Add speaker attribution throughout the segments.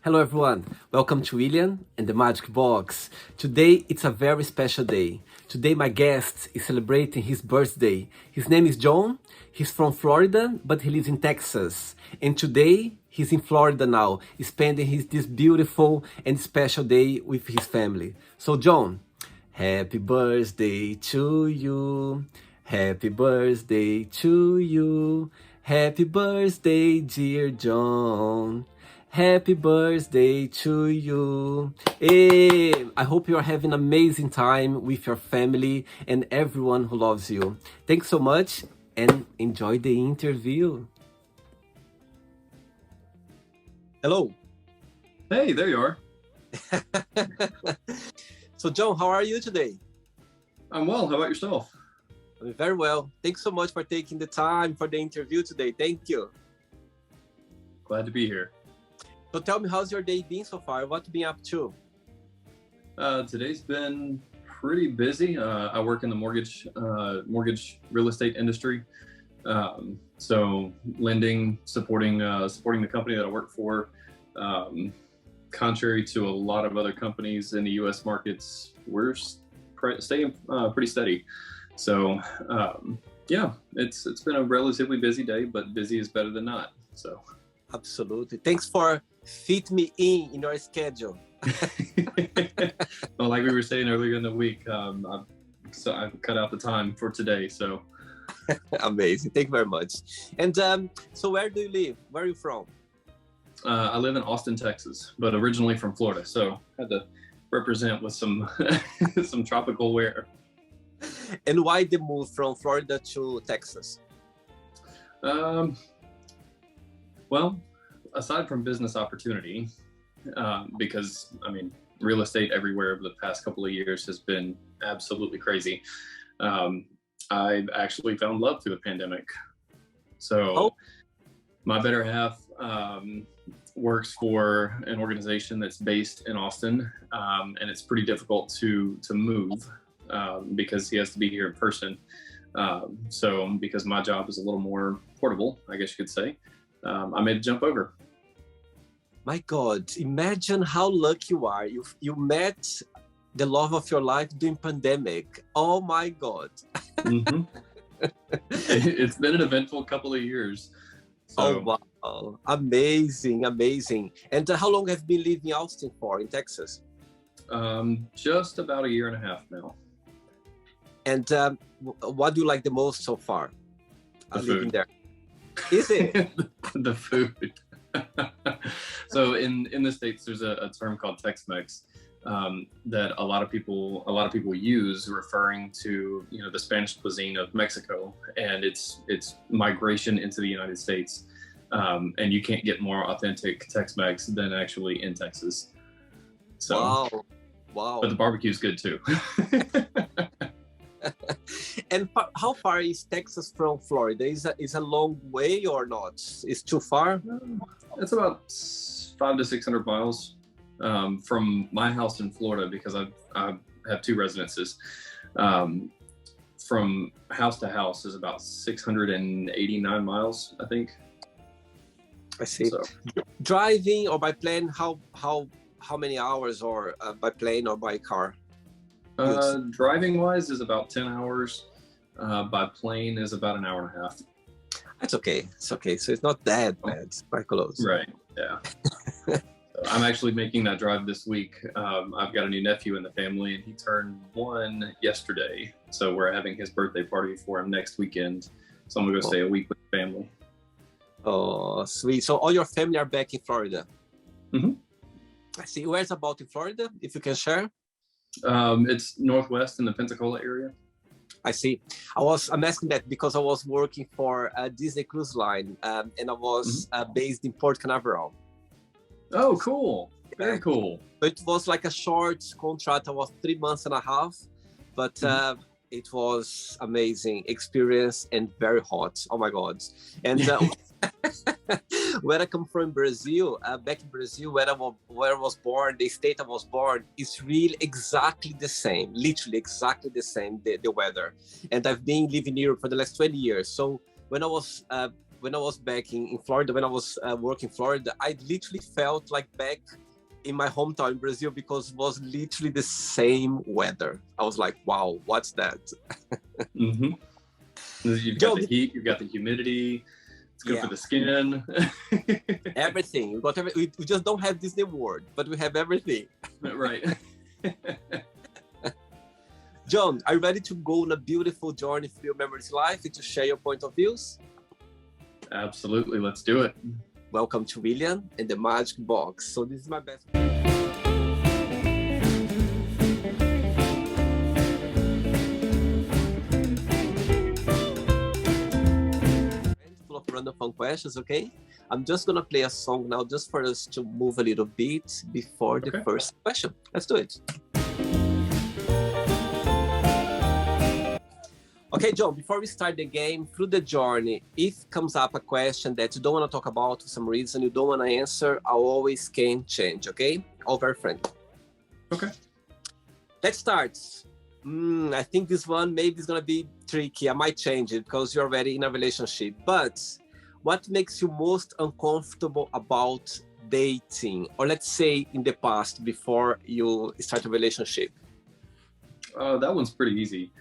Speaker 1: Hello everyone, welcome to William and the Magic Box. Today it's a very special day. Today my guest is celebrating his birthday. His name is John, he's from Florida but he lives in Texas. And today he's in Florida now, spending this beautiful and special day with his family. So John, happy birthday to you. Happy birthday to you. Happy birthday, dear John. Happy birthday to you. Hey, I hope you're having an amazing time with your family and everyone who loves you. Thanks so much and enjoy the interview. Hello.
Speaker 2: Hey, there you are.
Speaker 1: So John, how are you today?
Speaker 2: I'm well. How about yourself?
Speaker 1: I'm very well. Thanks so much for taking the time for the interview today. Thank you.
Speaker 2: Glad to be here.
Speaker 1: So tell me, how's your day been so far? What you been up to?
Speaker 2: Today's been pretty busy. I work in the mortgage real estate industry. So lending, supporting the company that I work for. Contrary to a lot of other companies in the U.S. markets, we're staying pretty steady. So yeah, it's been a relatively busy day, but busy is better than not. So
Speaker 1: absolutely. Thanks for fit me in your schedule.
Speaker 2: Well, like we were saying earlier in the week, I cut out the time for today. So
Speaker 1: amazing. Thank you very much. And so where do you live? Where are you from?
Speaker 2: I live in Austin, Texas, but originally from Florida. So had to represent with some some tropical wear.
Speaker 1: And why the move from Florida to Texas?
Speaker 2: Well, aside from business opportunity, because I mean, real estate everywhere over the past couple of years has been absolutely crazy. I've actually found love through the pandemic. So my better half works for an organization that's based in Austin, and it's pretty difficult to move because he has to be here in person. So because my job is a little more portable, I guess you could say, I made a jump over.
Speaker 1: My God, imagine how lucky you are. You met the love of your life during pandemic. Oh my God.
Speaker 2: Mm-hmm. It's been an eventful couple of years. So.
Speaker 1: Oh wow, amazing, amazing. And how long have you been living in Austin for, in Texas?
Speaker 2: Just about a year and a half now.
Speaker 1: And what do you like the most so far?
Speaker 2: Living
Speaker 1: there. Is it?
Speaker 2: The food. So in the States, there's a term called Tex-Mex that a lot of people use, referring to, you know, the Spanish cuisine of Mexico and its migration into the United States. And you can't get more authentic Tex-Mex than actually in Texas. So,
Speaker 1: wow.
Speaker 2: But the barbecue is good too.
Speaker 1: And how far is Texas from Florida? Is a long way or not? Is too far?
Speaker 2: It's about 500 to 600 miles from my house in Florida, because I have two residences. From house to house is about 689 miles, I think.
Speaker 1: I see. So. Driving or by plane, how many hours, or by plane or by car?
Speaker 2: Driving wise is about 10 hours. By plane is about an hour and a half.
Speaker 1: That's okay. It's okay. So it's not that bad. It's quite close.
Speaker 2: Right. Yeah. So I'm actually making that drive this week. I've got a new nephew in the family, and he turned 1 yesterday. So we're having his birthday party for him next weekend. So I'm gonna go stay a week with the family.
Speaker 1: Oh, sweet. So all your family are back in Florida?
Speaker 2: Mm-hmm.
Speaker 1: I see. Where's about in Florida, if you can share?
Speaker 2: It's northwest in the Pensacola area.
Speaker 1: I see. I'm asking that because I was working for a Disney Cruise Line, and I was based in Port Canaveral.
Speaker 2: Oh, cool. Very cool.
Speaker 1: So it was like a short contract. I was 3 months and a half, but it was amazing experience and very hot. Oh my God. And where I come from, Brazil, back in Brazil, where I was born, the state I was born, is really exactly the same, literally exactly the same, the weather. And I've been living in Europe for the last 20 years. So when I was when I was back in Florida, when I was working in Florida, I literally felt like back in my hometown in Brazil because it was literally the same weather. I was like, wow, what's that?
Speaker 2: Mm-hmm. You've got the heat, you've got the humidity. It's good for the skin.
Speaker 1: Everything. We just don't have Disney World, but we have everything.
Speaker 2: Right.
Speaker 1: John, are you ready to go on a beautiful journey through your memories life and to share your point of views?
Speaker 2: Absolutely. Let's do it.
Speaker 1: Welcome to William and the Magic Box. So this is my best. Full of random fun questions, okay? I'm just gonna play a song now just for us to move a little bit before the first question. Let's do it. Okay, John, before we start the game, through the journey, if comes up a question that you don't want to talk about for some reason, you don't want to answer, I always can change, okay? All very friendly.
Speaker 2: Okay.
Speaker 1: Let's start. I think this one maybe is going to be tricky. I might change it because you're already in a relationship. But what makes you most uncomfortable about dating? Or let's say in the past, before you start a relationship?
Speaker 2: That one's pretty easy.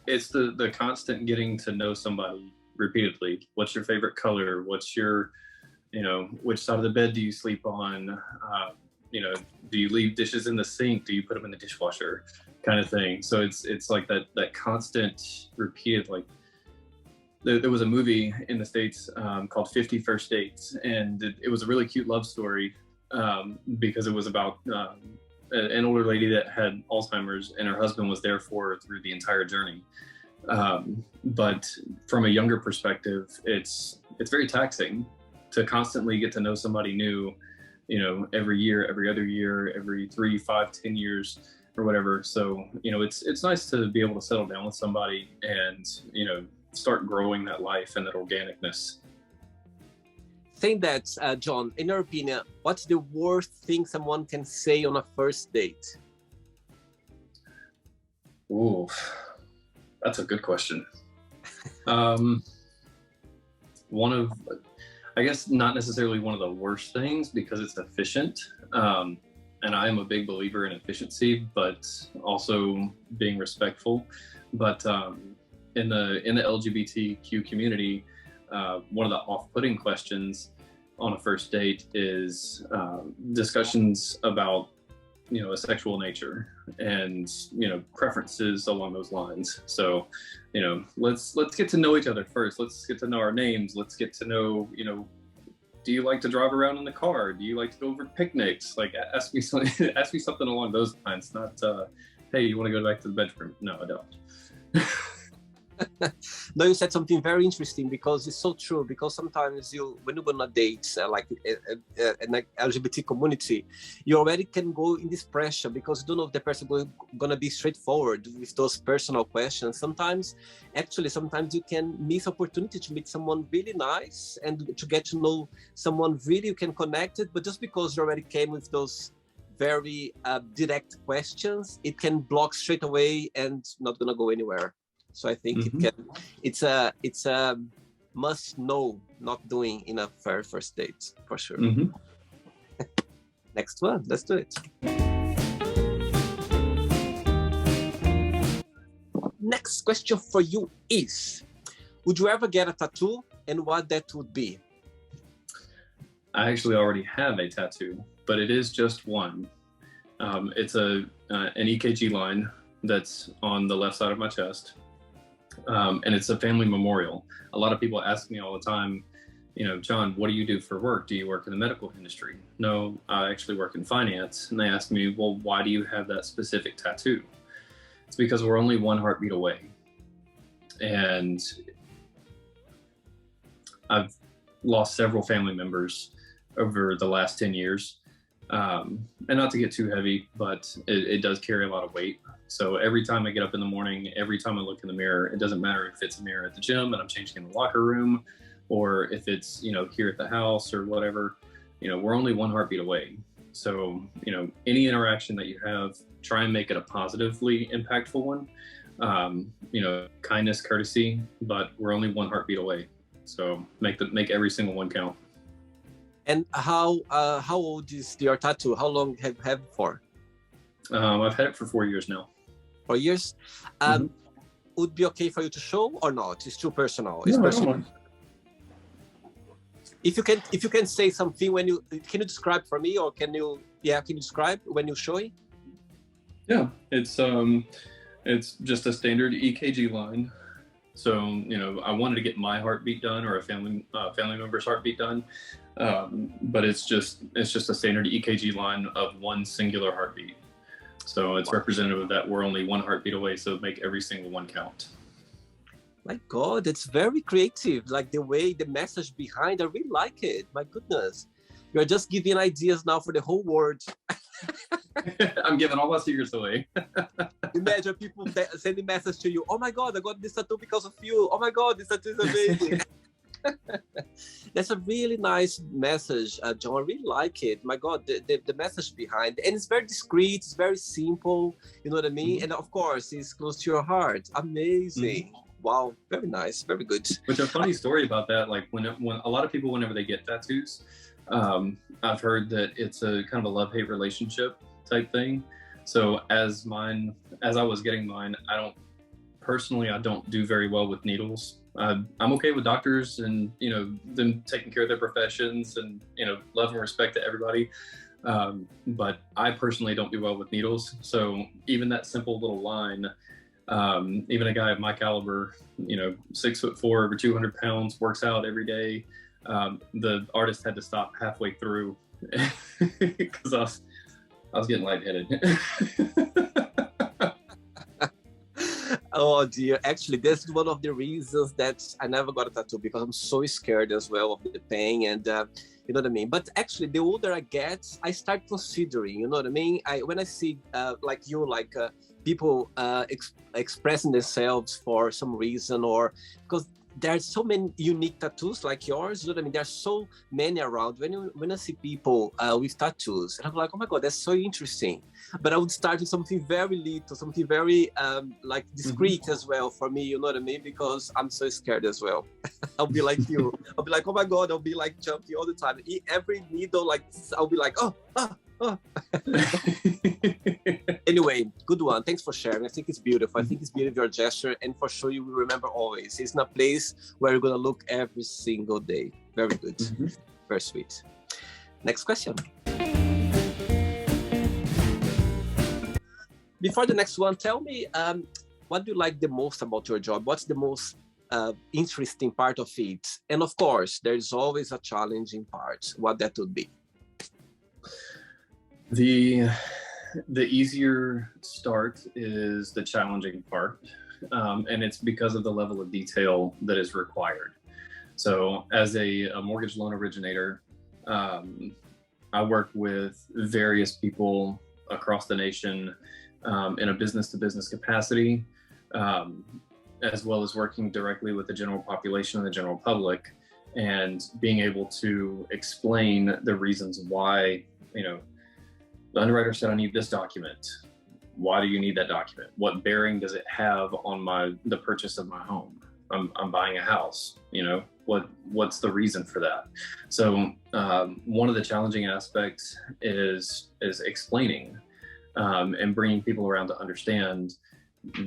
Speaker 2: It's the constant getting to know somebody repeatedly. What's your favorite color? What's your, which side of the bed do you sleep on? Do you leave dishes in the sink? Do you put them in the dishwasher? Kind of thing. So it's like that constant repeated, like there was a movie in the States called 50 First Dates. And it was a really cute love story because it was about an older lady that had Alzheimer's, and her husband was there for her through the entire journey. But from a younger perspective, it's very taxing to constantly get to know somebody new, every year, every other year, every 3, 5, 10 years or whatever. So, it's nice to be able to settle down with somebody and, start growing that life and that organicness.
Speaker 1: Saying that, John, in your opinion, what's the worst thing someone can say on a first date?
Speaker 2: Ooh, that's a good question. I guess not necessarily one of the worst things because it's efficient. And I am a big believer in efficiency, but also being respectful. But in the LGBTQ community, one of the off-putting questions on a first date is discussions about, a sexual nature and, preferences along those lines. So, let's get to know each other first. Let's get to know our names. Let's get to know, do you like to drive around in the car? Do you like to go over picnics? Like, ask me something along those lines. Not, hey, you want to go back to the bedroom? No, I don't.
Speaker 1: No, you said something very interesting because it's so true. Because sometimes when you go on a date, like an LGBT community, you already can go in this pressure because you don't know if the person gonna be straightforward with those personal questions. Sometimes you can miss opportunity to meet someone really nice and to get to know someone really you can connect it. But just because you already came with those very direct questions, it can block straight away and not gonna go anywhere. So I think it's a must know not doing in a first date for sure. Next one, let's do it. Next question for you is, would you ever get a tattoo and what that would be?
Speaker 2: I actually already have a tattoo, but it is just one. It's an EKG line that's on the left side of my chest. And it's a family memorial. A lot of people ask me all the time, John, what do you do for work? Do you work in the medical industry? No, I actually work in finance. And they ask me, well, why do you have that specific tattoo? It's because we're only one heartbeat away. And I've lost several family members over the last 10 years. And not to get too heavy, but it does carry a lot of weight. So every time I get up in the morning, every time I look in the mirror, it doesn't matter if it's a mirror at the gym and I'm changing in the locker room, or if it's, here at the house or whatever, we're only one heartbeat away. So, any interaction that you have, try and make it a positively impactful one. kindness, courtesy, but we're only one heartbeat away. So make every single one count.
Speaker 1: And how old is your tattoo? How long have you had it for?
Speaker 2: I've had it for 4 years now.
Speaker 1: 4 years. Would be okay for you to show or not? It's too personal. It's
Speaker 2: No, I
Speaker 1: personal.
Speaker 2: don't mind.
Speaker 1: If you can say something can you describe for me, or can you describe when you show it?
Speaker 2: Yeah, it's just a standard EKG line. So I wanted to get my heartbeat done, or a family member's heartbeat done, but it's just a standard EKG line of one singular heartbeat. So it's representative of that we're only one heartbeat away. So make every single one count.
Speaker 1: My God, it's very creative. Like the message behind, I really like it. My goodness. You're just giving ideas now for the whole world.
Speaker 2: I'm giving all my secrets away.
Speaker 1: Imagine people sending message to you. Oh my God, I got this tattoo because of you. Oh my God, this tattoo is amazing. That's a really nice message, John. I really like it. My God, the message behind, and it's very discreet. It's very simple. You know what I mean? And of course, it's close to your heart. Amazing. Wow, very nice, very good.
Speaker 2: Which a funny story about that, like when a lot of people, whenever they get tattoos, I've heard that it's a kind of a love-hate relationship type thing. So as I was getting mine, I don't do very well with needles. I'm okay with doctors and them taking care of their professions and love and respect to everybody. But I personally don't do well with needles. So even that simple little line, even a guy of my caliber, 6'4", over 200 pounds, works out every day. The artist had to stop halfway through because I was getting lightheaded.
Speaker 1: Oh dear, actually that's one of the reasons that I never got a tattoo, because I'm so scared as well of the pain, and you know what I mean. But actually the older I get, I start considering, you know what I mean. When I see people expressing themselves for some reason, or because there's so many unique tattoos like yours, you know what I mean? There's so many around. When I see people with tattoos, and I'm like, oh my God, that's so interesting. But I would start with something very little, something very discreet as well for me, you know what I mean? Because I'm so scared as well. I'll be like you. I'll be like, oh my God, I'll be like jumping all the time. Every needle, like I'll be like, oh. Anyway, good one. Thanks for sharing. I think it's beautiful. I think it's beautiful, your gesture, and for sure you will remember always. It's in a place where you're gonna look every single day. Very good. Very sweet. Next question. Before the next one, tell me what do you like the most about your job? What's the most interesting part of it? And of course, there's always a challenging part. What that would be?
Speaker 2: The easier start is the challenging part, and it's because of the level of detail that is required. So as a mortgage loan originator, I work with various people across the nation in a business-to-business capacity, as well as working directly with the general population and the general public, and being able to explain the reasons why, the underwriter said I need this document. Why do you need that document? What bearing does it have on the purchase of my home? I'm buying a house. What's the reason for that? So one of the challenging aspects is explaining and bringing people around to understand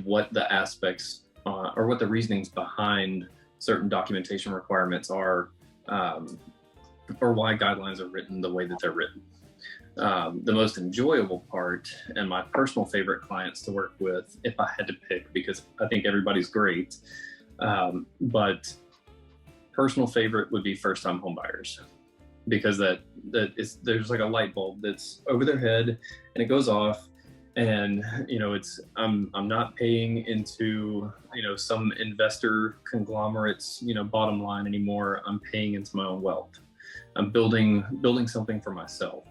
Speaker 2: what the aspects or what the reasonings behind certain documentation requirements are, or why guidelines are written the way that they're written. The most enjoyable part and my personal favorite clients to work with, if I had to pick, because I think everybody's great, but personal favorite would be first-time home buyers, because there's like a light bulb that's over their head and it goes off, and I'm not paying into some investor conglomerate's bottom line anymore. I'm paying into my own wealth. I'm building something for myself.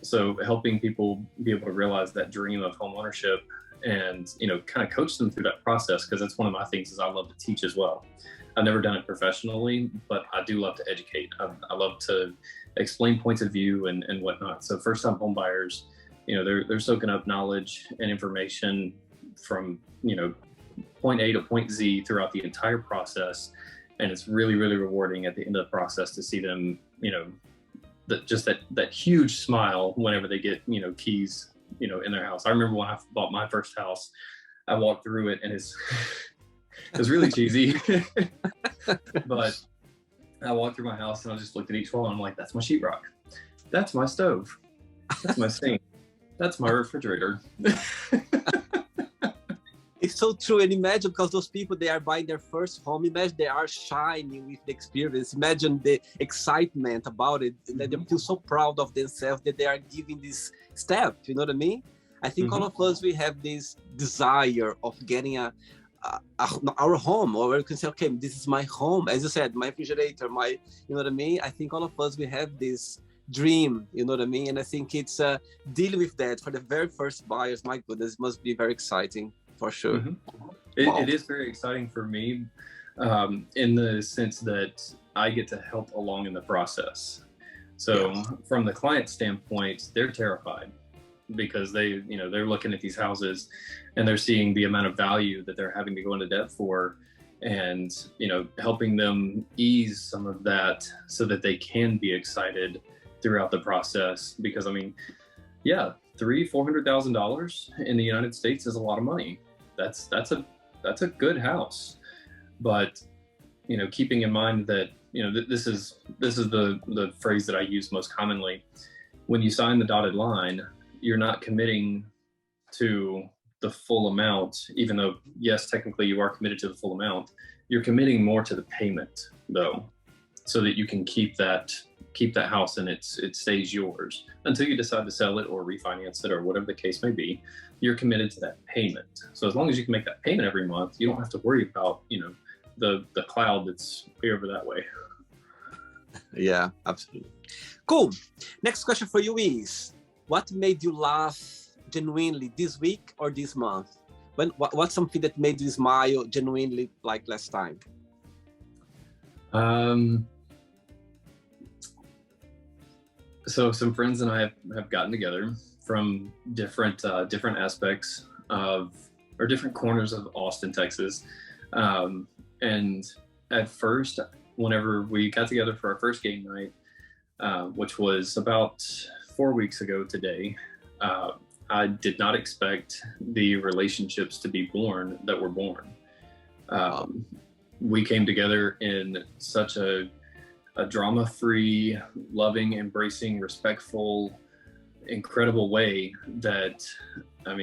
Speaker 2: So helping people be able to realize that dream of home ownership, and kind of coach them through that process, because that's one of my things is I love to teach as well. I've never done it professionally, but I do love to educate. I love to explain points of view and whatnot. So first-time home buyers, they're soaking up knowledge and information from, point A to point Z throughout the entire process. And it's really, really rewarding at the end of the process to see them, that huge smile whenever they get, keys, in their house. I remember when I bought my first house, I walked through it and it was really cheesy, but I walked through my house and I just looked at each wall and I'm like, that's my sheetrock. That's my stove. That's my sink. That's my refrigerator.
Speaker 1: It's so true. And imagine, because those people, they are buying their first home. Imagine they are shining with the experience. Imagine the excitement about it. That they feel so proud of themselves that they are giving this step. You know what I mean? I think all of us, we have this desire of getting our home, or you can say, okay, this is my home. As you said, my refrigerator, you know what I mean? I think all of us, we have this dream, you know what I mean? And I think it's dealing with that for the very first buyers. My goodness, it must be very exciting. For sure.
Speaker 2: It is very exciting for me, in the sense that I get to help along in the process. So from the client standpoint, they're terrified because they're looking at these houses and they're seeing the amount of value that they're having to go into debt for, and, helping them ease some of that so that they can be excited throughout the process. Because $300,000-$400,000 in the United States is a lot of money. That's a good house, but keeping in mind that this is the phrase that I use most commonly. When you sign the dotted line, you're not committing to the full amount, even though yes, technically you are committed to the full amount. You're committing more to the payment though, so that you can keep that house and it stays yours until you decide to sell it or refinance it or whatever the case may be. You're committed to that payment. So as long as you can make that payment every month, you don't have to worry about, the cloud that's way over that way.
Speaker 1: Yeah, absolutely. Cool. Next question for you is, what made you laugh genuinely this week or this month? What's something that made you smile genuinely like last time?
Speaker 2: So some friends and I have gotten together from different aspects or different corners of Austin, Texas. And at first, whenever we got together for our first game night, which was about 4 weeks ago today, I did not expect the relationships to be born that were born. We came together in such a drama-free, loving, embracing, respectful, incredible way that,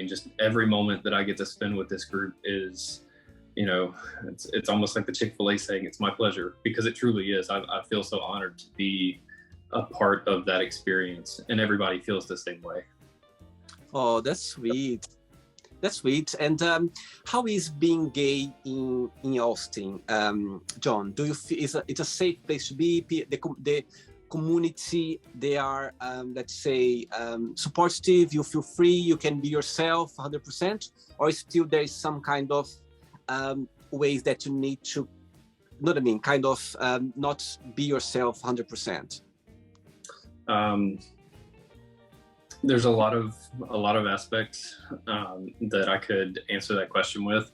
Speaker 2: just every moment that I get to spend with this group is, it's almost like the Chick-fil-A saying, it's my pleasure, because it truly is. I feel so honored to be a part of that experience, and everybody feels the same way.
Speaker 1: Oh, that's sweet. That's sweet. And how is being gay in Austin, John? Do you feel it's a safe place to be? The community, they are, let's say, supportive. You feel free. You can be yourself 100%, or still there is some kind of ways that you need to, you know what I mean? Kind of not be yourself 100%.
Speaker 2: There's a lot of aspects that I could answer that question with.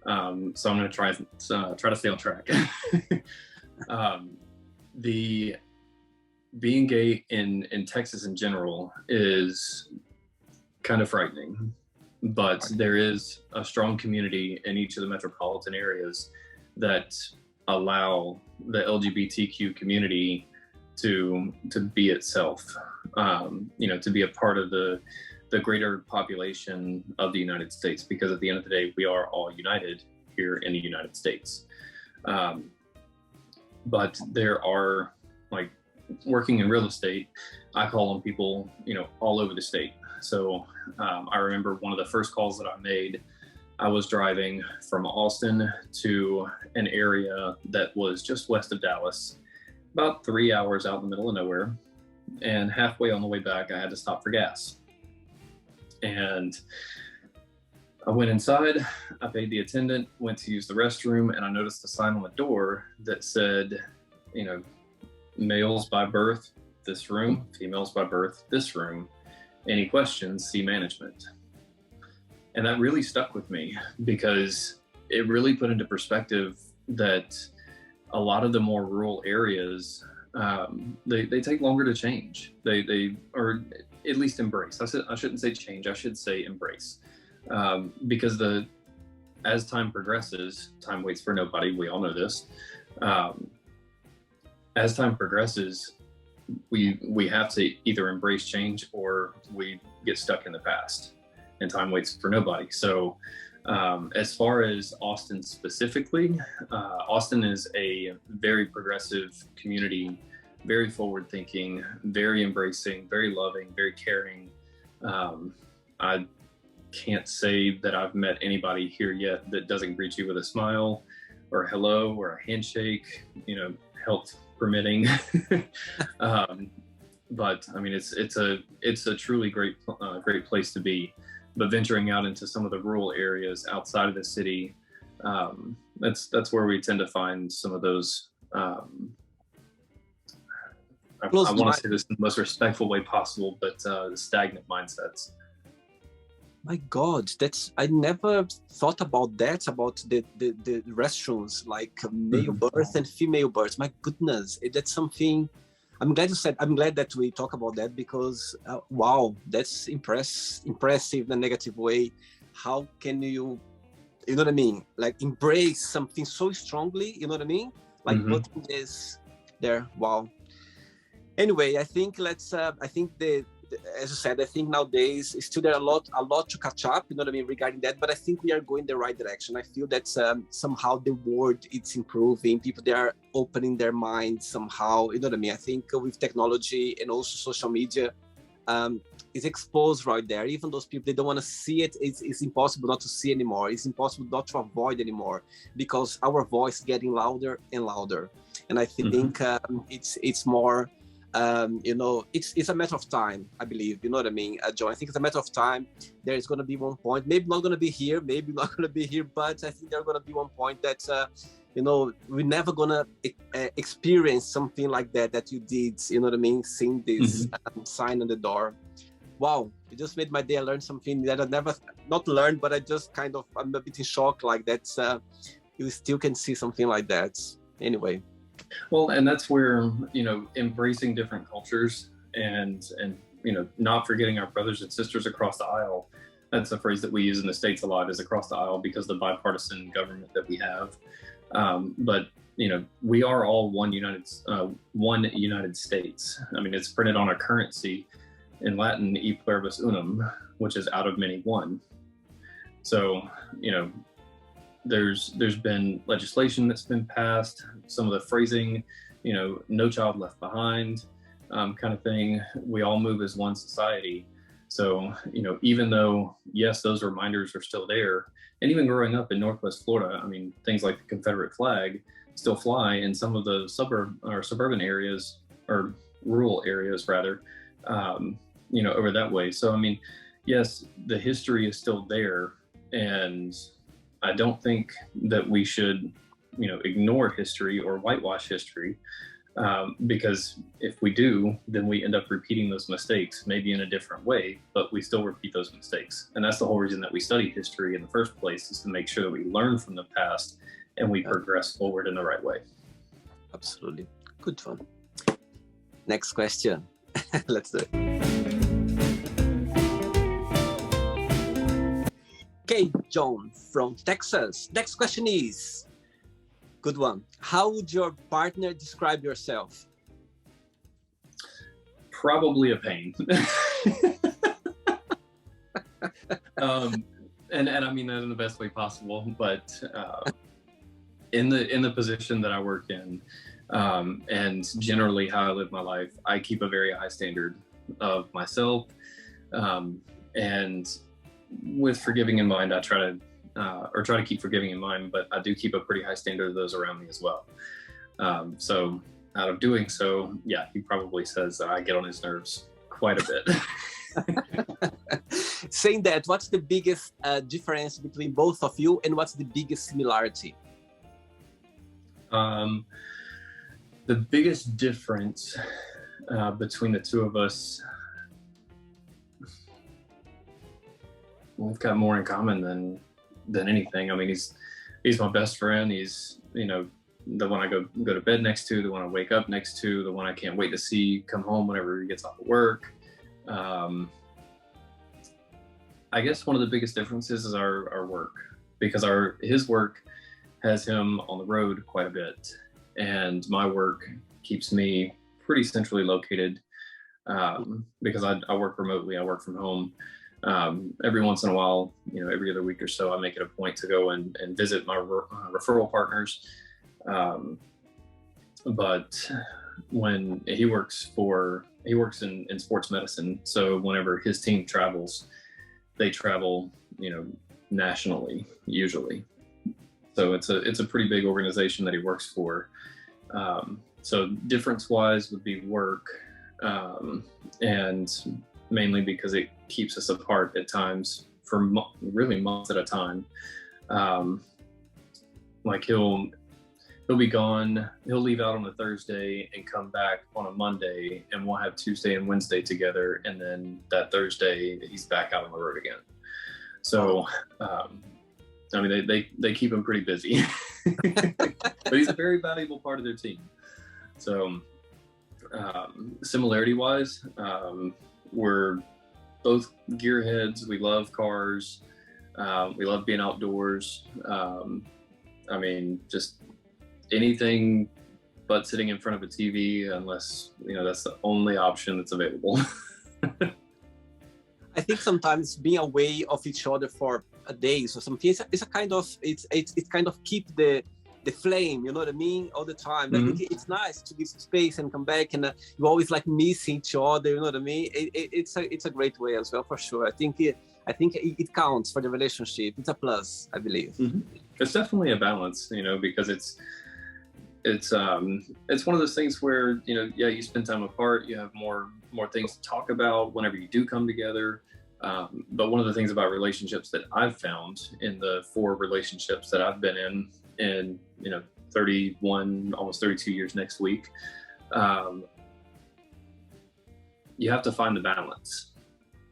Speaker 2: So I'm going to try to stay on track. The being gay in Texas in general is kind of frightening, but there is a strong community in each of the metropolitan areas that allow the LGBTQ community to be itself, to be a part of the greater population of the United States, because at the end of the day, we are all united here in the United States. But there are, like, working in real estate, I call on people, all over the state. So I remember one of the first calls that I made, I was driving from Austin to an area that was just west of Dallas, about 3 hours out in the middle of nowhere. And halfway on the way back, I had to stop for gas. And I went inside, I paid the attendant, went to use the restroom, and I noticed a sign on the door that said, males by birth, this room, females by birth, this room. Any questions, see management. And that really stuck with me because it really put into perspective that a lot of the more rural areas, they take longer to change. They or at least embrace. I shouldn't say change. I should say embrace, because as time progresses, time waits for nobody. We all know this. Um, as time progresses, we have to either embrace change or we get stuck in the past, and time waits for nobody. So as far as Austin specifically, Austin is a very progressive community, very forward thinking, very embracing, very loving, very caring. I can't say that I've met anybody here yet that doesn't greet you with a smile or hello or a handshake, health permitting. But I mean, it's a truly great place to be. But venturing out into some of the rural areas outside of the city, that's where we tend to find some of those. I want to say this in the most respectful way possible, but stagnant mindsets.
Speaker 1: My God, I never thought about that, about the restaurants, like male birth and female birth. My goodness, that's something. I'm glad that we talk about that, because wow, that's impressive in a negative way. How can you know what I mean? Like embrace something so strongly, you know what I mean? Like putting this there. Wow. Anyway, I think as you said, I think nowadays still there a lot to catch up, you know what I mean, regarding that. But I think we are going the right direction. I feel that somehow the world it's improving. People, they are opening their minds somehow, you know what I mean. I think with technology and also social media, it's exposed right there. Even those people, they don't want to see it. It's impossible not to see anymore. It's impossible not to avoid anymore, because our voice is getting louder and louder. And I think it's more. It's a matter of time, I believe, you know what I mean, John. I think it's a matter of time. There is going to be one point, maybe not going to be here, maybe not going to be here, but I think there's going to be one point that we're never going to experience something like that you did, you know what I mean, seeing this sign on the door. Wow, you just made my day. I learned something that I never not learned, but I'm a bit in shock, like that you still can see something like that. Anyway.
Speaker 2: Well, and that's where, embracing different cultures and not forgetting our brothers and sisters across the aisle. That's a phrase that we use in the States a lot, is across the aisle, because of the bipartisan government that we have. But we are all one United States. I mean, it's printed on our currency in Latin, e pluribus unum, which is out of many one. So, there's been legislation that's been passed, some of the phrasing, no child left behind, kind of thing. We all move as one society. So, even though, yes, those reminders are still there, and even growing up in Northwest Florida, I mean, things like the Confederate flag still fly in some of the suburban areas, or rural areas rather, over that way. So, I mean, yes, the history is still there, and I don't think that we should, ignore history or whitewash history, because if we do, then we end up repeating those mistakes, maybe in a different way, but we still repeat those mistakes. And that's the whole reason that we study history in the first place, is to make sure that we learn from the past and we progress forward in the right way.
Speaker 1: Absolutely. Good one. Next question. Let's do it. Okay, John from Texas. Next question is, good one. How would your partner describe yourself?
Speaker 2: Probably a pain. And I mean that in the best way possible. But in the position that I work in, and generally how I live my life, I keep a very high standard of myself, and with forgiving in mind, I try to keep forgiving in mind, but I do keep a pretty high standard of those around me as well. So out of doing so, yeah, he probably says I get on his nerves quite a bit.
Speaker 1: Saying that, what's the biggest difference between both of you, and what's the biggest similarity?
Speaker 2: The biggest difference between the two of us, we've got more in common than anything. I mean, he's my best friend. He's, you know, the one I go to bed next to, the one I wake up next to, the one I can't wait to see come home whenever he gets off of work. I guess one of the biggest differences is our work, because his work has him on the road quite a bit, and my work keeps me pretty centrally located, because I work remotely. I work from home. Every once in a while, you know, every other week or so, I make it a point to go and visit my referral partners. But when he works in sports medicine, so whenever his team travels, they travel, you know, nationally usually. So it's a pretty big organization that he works for. So difference-wise would be work, and mainly because it keeps us apart at times for really months at a time. Like he'll be gone. He'll leave out on a Thursday and come back on a Monday, and we'll have Tuesday and Wednesday together. And then that Thursday, he's back out on the road again. So, I mean, they keep him pretty busy, but he's a very valuable part of their team. So, similarity wise, we're both gearheads. We love cars. We love being outdoors. I mean, just anything but sitting in front of a TV, unless, you know, that's the only option that's available.
Speaker 1: I think sometimes being away of each other for a day or something, it's a kind of, it's kind of keep the flame, you know what I mean, all the time. I think it's nice to give space and come back, and you always like missing each other, you know what I mean. It's a great way as well, for sure. I think it counts for the relationship. It's a plus, I believe.
Speaker 2: It's definitely a balance, you know, because it's one of those things where, you know, yeah, you spend time apart, you have more things to talk about whenever you do come together. But one of the things about relationships that I've found in the 4 relationships that I've been in, you know, 31, almost 32 years next week, you have to find the balance.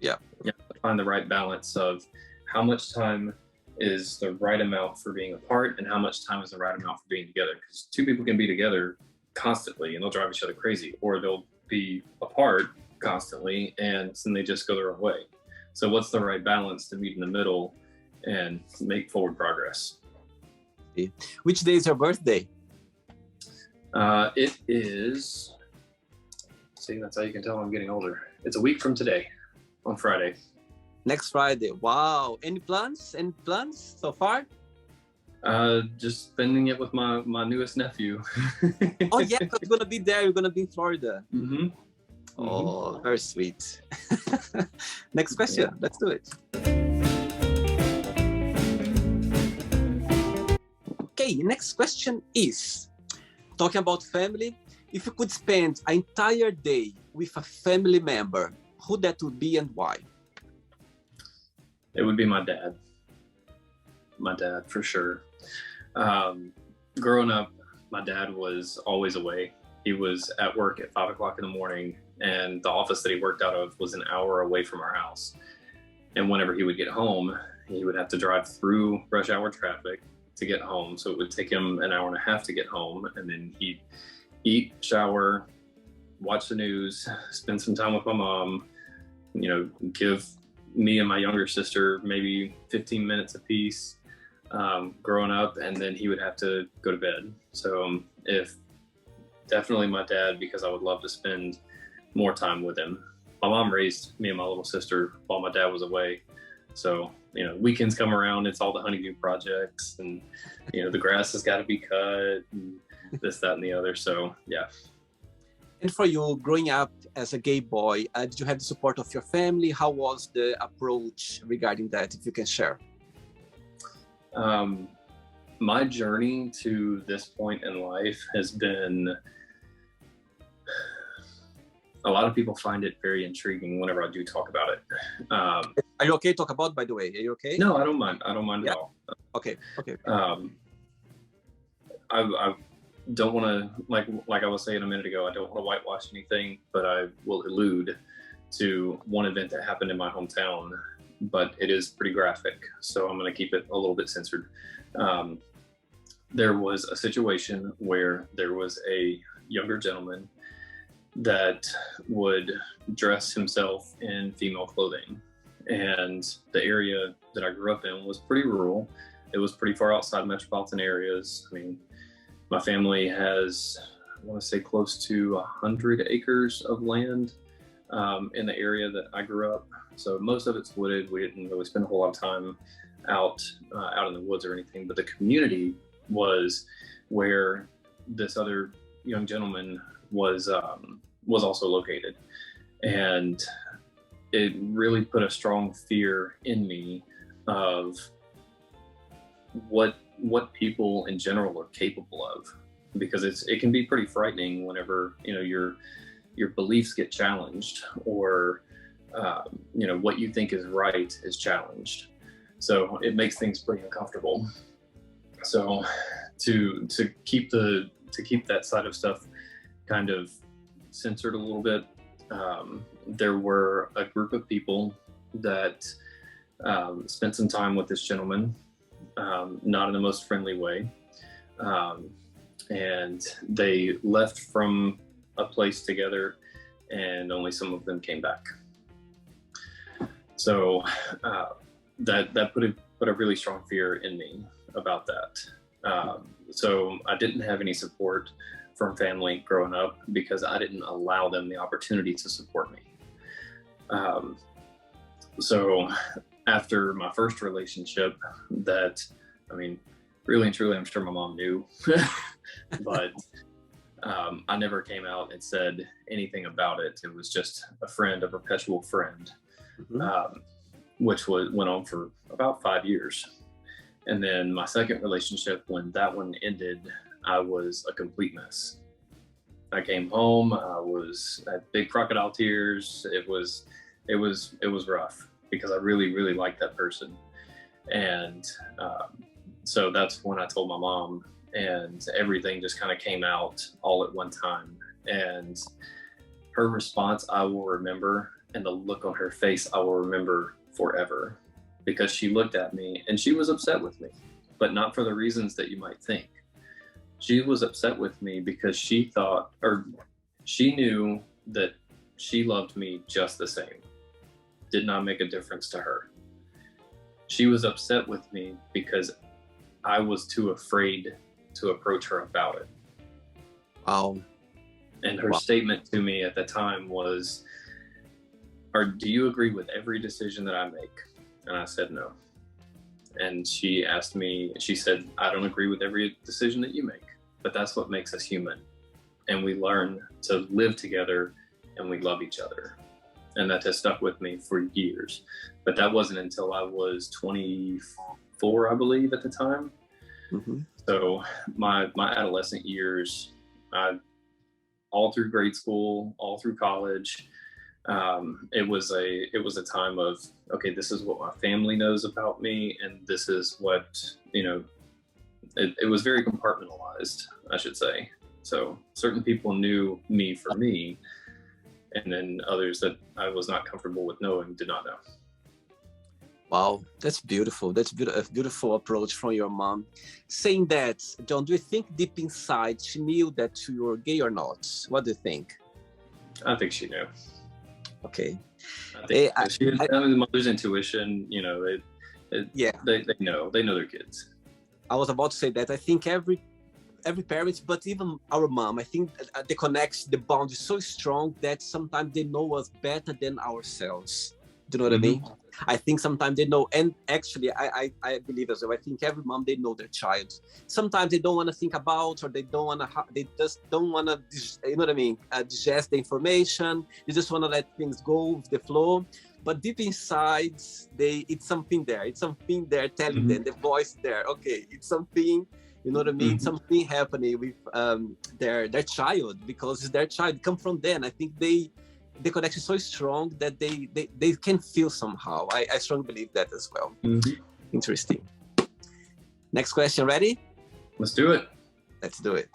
Speaker 2: Yeah. You have to find the right balance of how much time is the right amount for being apart and how much time is the right amount for being together. Because 2 people can be together constantly and they'll drive each other crazy, or they'll be apart constantly and then they just go their own way. So what's the right balance to meet in the middle and make forward progress?
Speaker 1: Which day is your birthday?
Speaker 2: It is, see, that's how you can tell I'm getting older. It's a week from today, on Friday.
Speaker 1: Next Friday. Wow. Any plans? Any plans so far?
Speaker 2: Just spending it with my newest nephew.
Speaker 1: Oh yeah, because you're gonna be there. You're gonna be in Florida. Oh, very sweet. Next question. Yeah. Let's do it. Okay, next question is, talking about family, if you could spend an entire day with a family member, who that would be and why?
Speaker 2: It would be my dad. My dad, for sure. Growing up, my dad was always away. He was at work at 5 o'clock in the morning, and the office that he worked out of was an hour away from our house. And whenever he would get home, he would have to drive through rush hour traffic to get home. So it would take him an hour and a half to get home. And then he'd eat, shower, watch the news, spend some time with my mom, you know, give me and my younger sister maybe 15 minutes apiece, growing up, and then he would have to go to bed. So if definitely my dad, because I would love to spend more time with him. My mom raised me and my little sister while my dad was away. So, you know, weekends come around, it's all the honeydew projects and, you know, the grass has got to be cut and this, that, and the other. So, yeah.
Speaker 1: And for you, growing up as a gay boy, did you have the support of your family? How was the approach regarding that, if you can share?
Speaker 2: My journey to this point in life has been, a lot of people find it very intriguing whenever I do talk about it.
Speaker 1: Are you okay to talk about, by the way? Are you okay?
Speaker 2: No, I don't mind. I don't mind at all.
Speaker 1: Okay.
Speaker 2: I don't want to, like I was saying a minute ago, I don't want to whitewash anything, but I will allude to one event that happened in my hometown but it is pretty graphic, so I'm going to keep it a little bit censored. There was a situation where there was a younger gentleman that would dress himself in female clothing. And the area that I grew up in was pretty rural. It was pretty far outside metropolitan areas. I mean, my family has, I want to say, close to 100 acres of land in the area that I grew up. So most of it's wooded. We didn't really spend a whole lot of time out in the woods or anything, but the community was where this other young gentleman was also located. And it really put a strong fear in me of what people in general are capable of, because it can be pretty frightening whenever, you know, your beliefs get challenged, or you know, what you think is right is challenged. So it makes things pretty uncomfortable. So to keep that side of stuff kind of censored a little bit, there were a group of people that spent some time with this gentleman, not in the most friendly way, and they left from a place together, and only some of them came back. So that put a really strong fear in me about that. So I didn't have any support from family growing up because I didn't allow them the opportunity to support me. So after my first relationship, that, I mean, really and truly, I'm sure my mom knew, but I never came out and said anything about it. It was just a friend, a perpetual friend, which went on for about 5 years. And then my second relationship, when that one ended, I was a complete mess. I came home, I had big crocodile tears. It was rough because I really, really liked that person. And so that's when I told my mom, and everything just kind of came out all at one time. And her response, I will remember, and the look on her face, I will remember forever, because she looked at me and she was upset with me, but not for the reasons that you might think. She was upset with me because she thought, or she knew that she loved me just the same. Did not make a difference to her. She was upset with me because I was too afraid to approach her about it.
Speaker 1: Wow.
Speaker 2: And her statement to me at the time was, do you agree with every decision that I make? And I said no. And she asked me, she said, I don't agree with every decision that you make, but that's what makes us human. And we learn to live together and we love each other. And that has stuck with me for years. But that wasn't until I was 24, I believe, at the time. Mm-hmm. So my adolescent years, all through grade school, all through college, it was a time of, okay, this is what my family knows about me, and this is what, you know, it was very compartmentalized, I should say. So certain people knew me for me, and then others that I was not comfortable with knowing did not know.
Speaker 1: Wow, that's beautiful. That's a beautiful approach from your mom. Saying that, John, do you think deep inside she knew that you were gay or not? What do you think?
Speaker 2: I think she knew.
Speaker 1: Okay.
Speaker 2: I think the mother's intuition, you know, they know their kids.
Speaker 1: I was about to say that. I think every parent, but even our mom, I think the bond is so strong that sometimes they know us better than ourselves. Do you know what I mean? I think sometimes they know, and actually I believe as well. I think every mom, they know their child. Sometimes they don't want to think about, or they just don't want to, you know what I mean, digest the information. They just want to let things go with the flow. But deep inside, it's something there. It's something there telling them, the voice there. Okay, it's something, you know what I mean? It's something happening with their child, because it's their child. It comes from them. I think the connection is so strong that they can feel somehow. I strongly believe that as well. Interesting. Next question, ready?
Speaker 2: Let's do it.
Speaker 1: Let's do it.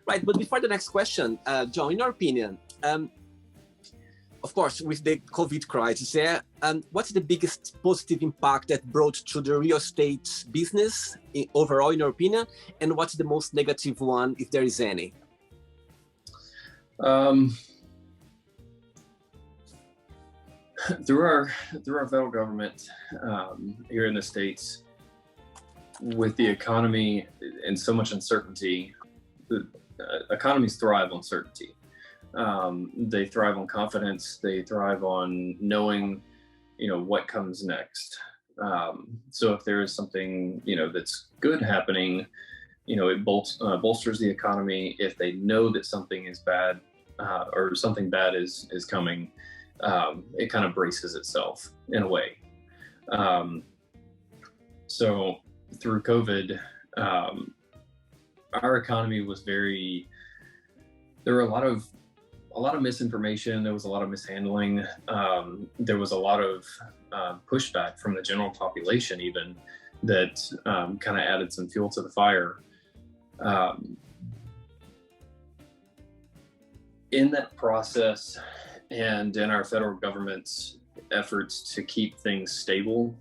Speaker 1: Right, but before the next question, John, in your opinion, of course, with the COVID crisis, yeah, and what's the biggest positive impact that brought to the real estate business overall, in your opinion? And what's the most negative one, if there is any?
Speaker 2: Through our federal government here in the States, with the economy and so much uncertainty, the economies thrive on certainty. They thrive on confidence. They thrive on knowing, what comes next. So if there is something, that's good happening, it bolsters the economy. If they know that something is bad or something bad is coming, it kind of braces itself in a way. So through COVID, our economy was there were a lot of misinformation. There was a lot of mishandling. There was a lot of pushback from the general population, even, that kind of added some fuel to the fire. In that process, and in our federal government's efforts to keep things stable,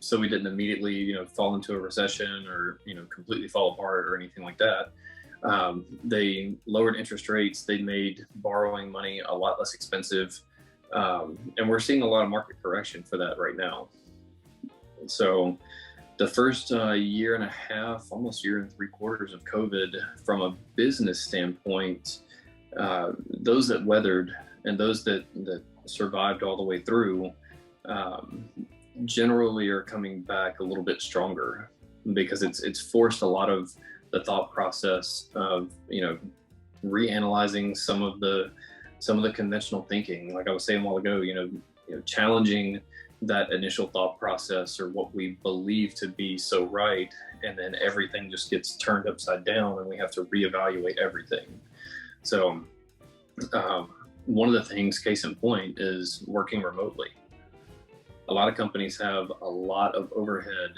Speaker 2: so we didn't immediately, fall into a recession or, completely fall apart or anything like that. They lowered interest rates. They made borrowing money a lot less expensive. And we're seeing a lot of market correction for that right now. So the first year and a half, almost year and 3/4 of COVID, from a business standpoint, those that weathered and those that survived all the way through, generally are coming back a little bit stronger, because it's forced a lot of the thought process of, reanalyzing some of the conventional thinking. Like I was saying a while ago, challenging that initial thought process or what we believe to be so right, and then everything just gets turned upside down and we have to reevaluate everything. So one of the things, case in point, is working remotely. A lot of companies have a lot of overhead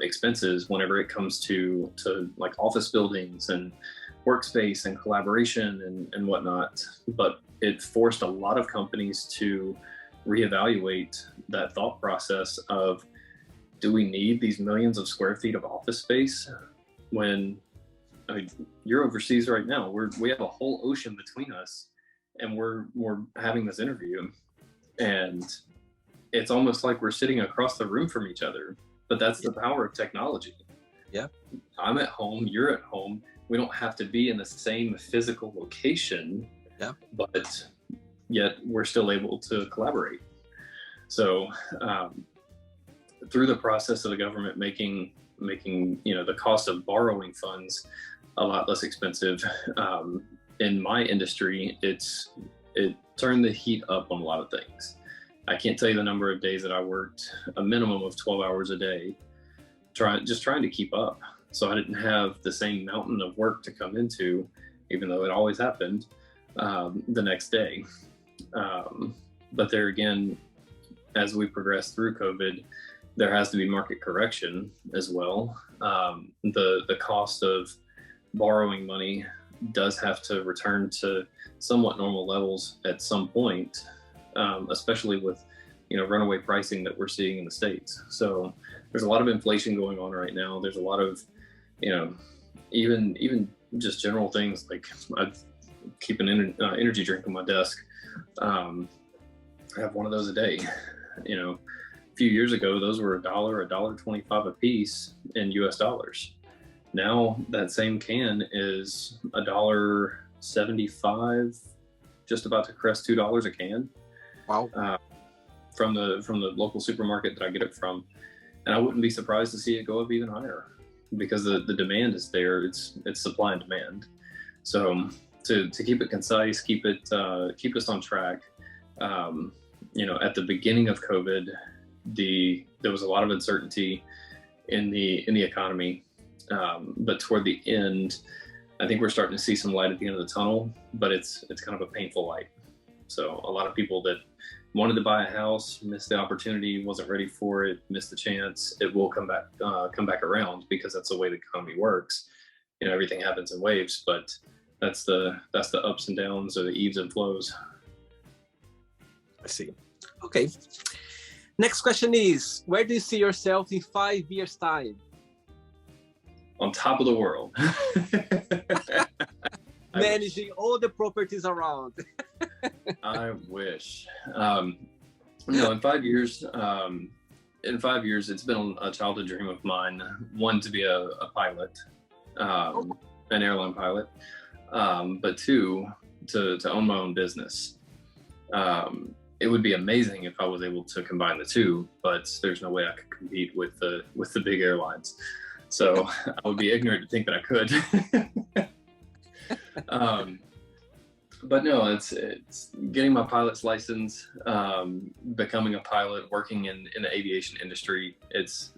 Speaker 2: expenses whenever it comes to like office buildings and workspace and collaboration and whatnot. But it forced a lot of companies to reevaluate that thought process of, do we need these millions of square feet of office space when, you're overseas right now? We have a whole ocean between us, and we're having this interview, and it's almost like we're sitting across the room from each other. But that's the power of technology.
Speaker 1: Yeah.
Speaker 2: I'm at home, you're at home. We don't have to be in the same physical location, but yet we're still able to collaborate. So through the process of the government making the cost of borrowing funds a lot less expensive, in my industry, it turned the heat up on a lot of things. I can't tell you the number of days that I worked a minimum of 12 hours a day, trying to keep up. So I didn't have the same mountain of work to come into, even though it always happened, the next day. But there again, as we progress through COVID, there has to be market correction as well. The cost of borrowing money does have to return to somewhat normal levels at some point. Especially with, runaway pricing that we're seeing in the States. So there's a lot of inflation going on right now. There's a lot of, even just general things, like I keep an energy drink on my desk. I have one of those a day. A few years ago, those were $1.25 a piece in US dollars. Now that same can is $1.75, just about to crest $2 a can.
Speaker 1: Wow.
Speaker 2: From the local supermarket that I get it from. And I wouldn't be surprised to see it go up even higher, because the demand is there. It's supply and demand. So to keep it concise, keep us on track. At the beginning of COVID, there was a lot of uncertainty in the economy. But toward the end, I think we're starting to see some light at the end of the tunnel, but it's kind of a painful light. So a lot of people that wanted to buy a house missed the opportunity, wasn't ready for it, missed the chance. It will come back around, because that's the way the economy works. Everything happens in waves, but that's the ups and downs, or the ebbs and flows.
Speaker 1: I see. Okay. Next question is, where do you see yourself in 5 years' time?
Speaker 2: On top of the world.
Speaker 1: Managing all the properties around.
Speaker 2: I wish. No, in 5 years, it's been a childhood dream of mine. One, to be a pilot, an airline pilot, but two, to own my own business. It would be amazing if I was able to combine the two, but there's no way I could compete with the big airlines. So I would be ignorant to think that I could. But no, it's getting my pilot's license, becoming a pilot, working in the aviation industry. It's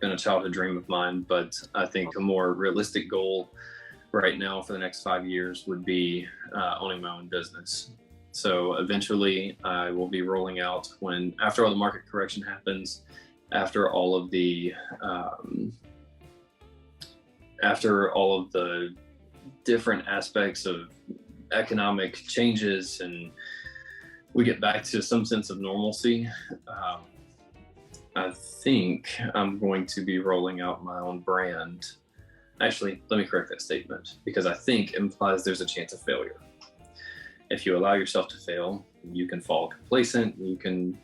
Speaker 2: been a childhood dream of mine, but I think a more realistic goal right now for the next 5 years would be owning my own business. So eventually I will be rolling out after all the market correction happens, after all of the different aspects of economic changes and we get back to some sense of normalcy. I think I'm going to be rolling out my own brand. Actually, let me correct that statement, because I think implies there's a chance of failure. If you allow yourself to fail, you can fall complacent, you can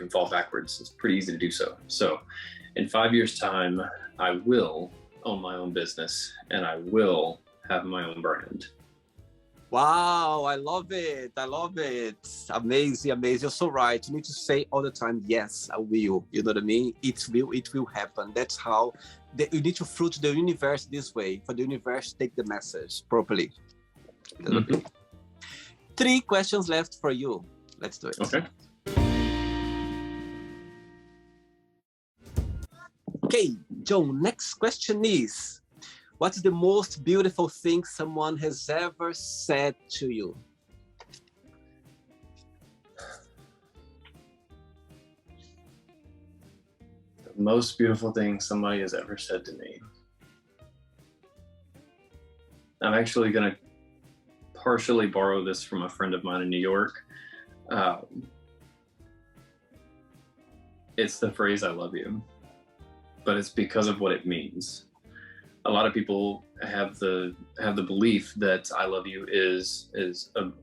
Speaker 2: fall backwards. It's pretty easy to do so. So in 5 years' time, I will own my own business and I will have my own brand.
Speaker 1: Wow, I love it. I love it. Amazing, amazing. You're so right. You need to say all the time, yes, I will. You know what I mean? It will happen. That's how you need to fruit the universe this way, for the universe to take the message properly. Mm-hmm. 3 questions left for you. Let's do it.
Speaker 2: Okay.
Speaker 1: Okay, John, next question is, what's the most beautiful thing someone has ever said to you?
Speaker 2: The most beautiful thing somebody has ever said to me. I'm actually going to partially borrow this from a friend of mine in New York. It's the phrase, I love you, but it's because of what it means. A lot of people have the belief that I love you is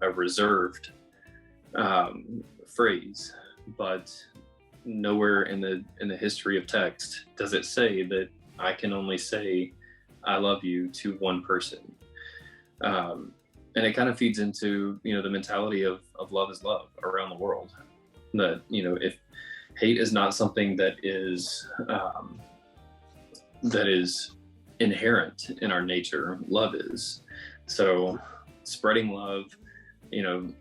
Speaker 2: a reserved phrase, but nowhere in the history of text does it say that I can only say I love you to one person. And it kind of feeds into, the mentality of love is love around the world. That, if hate is not something that is inherent in our nature, love is. So spreading love,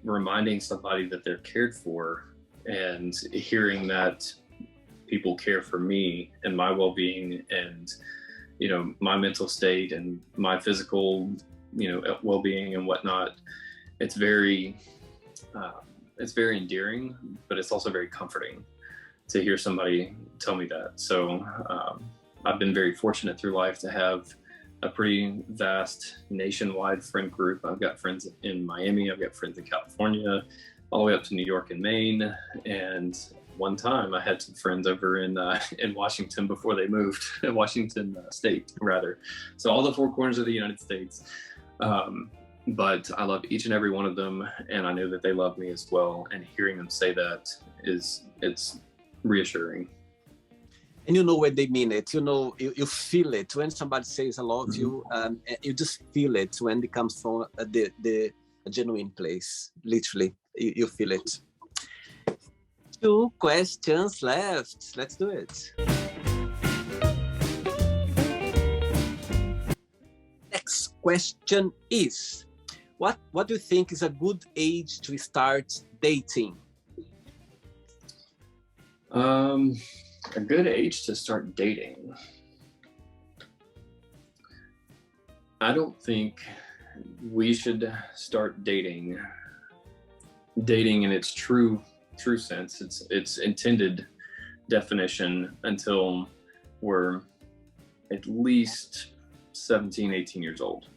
Speaker 2: reminding somebody that they're cared for, and hearing that people care for me and my well-being and, my mental state and my physical, well-being and whatnot. It's very endearing, but it's also very comforting to hear somebody tell me that. So I've been very fortunate through life to have a pretty vast nationwide friend group. I've got friends in Miami, I've got friends in California, all the way up to New York and Maine. And one time I had some friends over in Washington before they moved, Washington State, rather. So all the 4 corners of the United States. But I love each and every one of them, and I know that they love me as well. And hearing them say that it's reassuring.
Speaker 1: And when they mean it, you feel it when somebody says I love you. You just feel it when it comes from the genuine place. Literally, you feel it. 2 questions left. Let's do it. Next question is, what do you think is a good age to start dating?
Speaker 2: A good age to start dating. I don't think we should start dating in its true sense, its intended definition, until we're at least 17, 18 years old.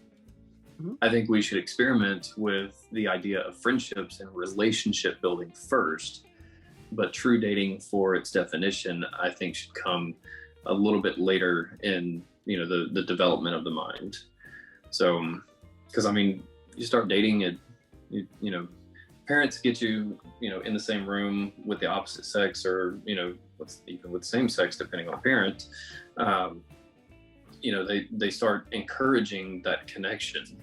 Speaker 2: Mm-hmm. I think we should experiment with the idea of friendships and relationship building first, but true dating, for its definition, I think should come a little bit later in, you know, the development of the mind. So, because I mean, you start dating at, you know, parents get you, you know, in the same room with the opposite sex, or, you know, even with same sex, depending on parent. You know, they start encouraging that connection,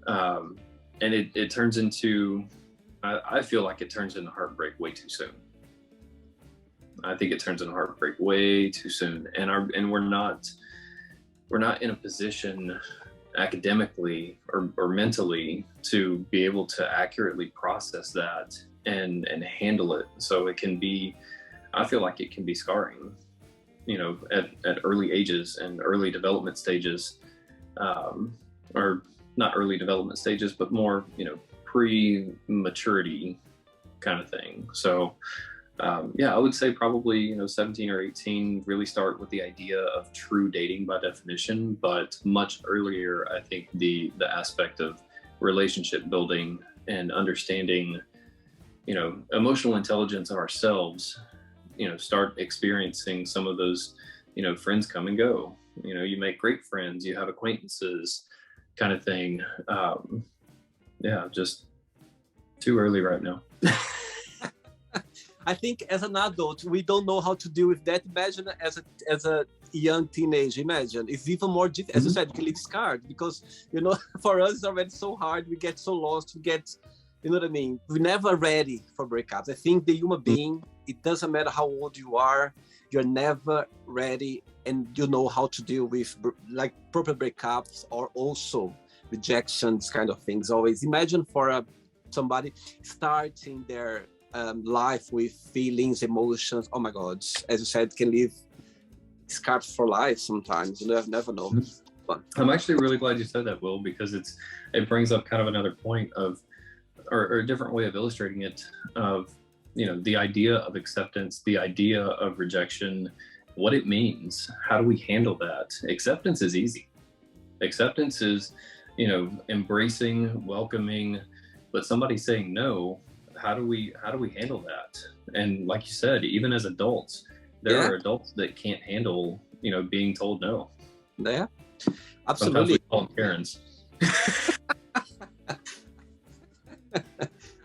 Speaker 2: and it turns into, I feel like it turns into heartbreak way too soon. I think it turns into heartbreak way too soon, and we're not in a position academically or mentally to be able to accurately process that and handle it. So it can be, I feel like it can be scarring, you know, at early ages and early development stages, or not early development stages, but more, you know, pre-maturity kind of thing. So yeah, I would say probably, you know, 17 or 18, really start with the idea of true dating by definition, but much earlier, I think the aspect of relationship building and understanding, you know, emotional intelligence of ourselves, you know, start experiencing some of those, you know, friends come and go, you know, you make great friends, you have acquaintances kind of thing. Yeah, just too early right now.
Speaker 1: I think as an adult, we don't know how to deal with that. Imagine as a young teenager, imagine. It's even more difficult. As you said, you can live scarred because, you know, for us, it's already so hard. We get so lost. We get, you know what I mean? We're never ready for breakups. I think the human being, it doesn't matter how old you are, you're never ready, and you know how to deal with like proper breakups or also rejections, kind of things. Always imagine for somebody starting their life with feelings, emotions. Oh my God, as you said, can leave scars for life sometimes. You never know.
Speaker 2: I'm actually really glad you said that, Will, because it brings up kind of another point of, or a different way of illustrating it, of, you know, the idea of acceptance, the idea of rejection, what it means. How do we handle that? Acceptance is easy. Acceptance is, you know, embracing, welcoming, but somebody saying no, how do we handle that? And like you said, even as adults, there are adults that can't handle, you know, being told no.
Speaker 1: Yeah, absolutely.
Speaker 2: Sometimes we call them Karens.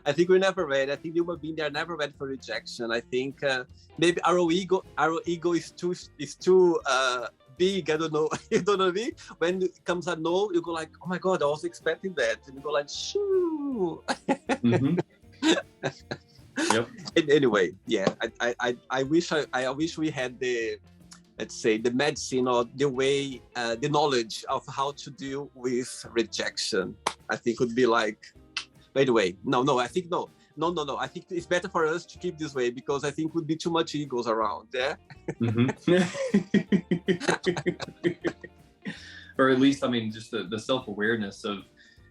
Speaker 1: I think we're never ready. I think human beings are never ready for rejection. I think maybe our ego is too big. I don't know. You don't know me. When it comes a no, you go like, oh my God, I was expecting that, and you go like, shoo.
Speaker 2: Mm-hmm. Yep.
Speaker 1: Anyway, yeah, I wish we had the, let's say, the medicine or the way, the knowledge of how to deal with rejection. I think would be like, by the way, no, I think no. I think it's better for us to keep this way because I think would be too much egos around. Yeah.
Speaker 2: Mm-hmm. Or at least, I mean, just the self-awareness of,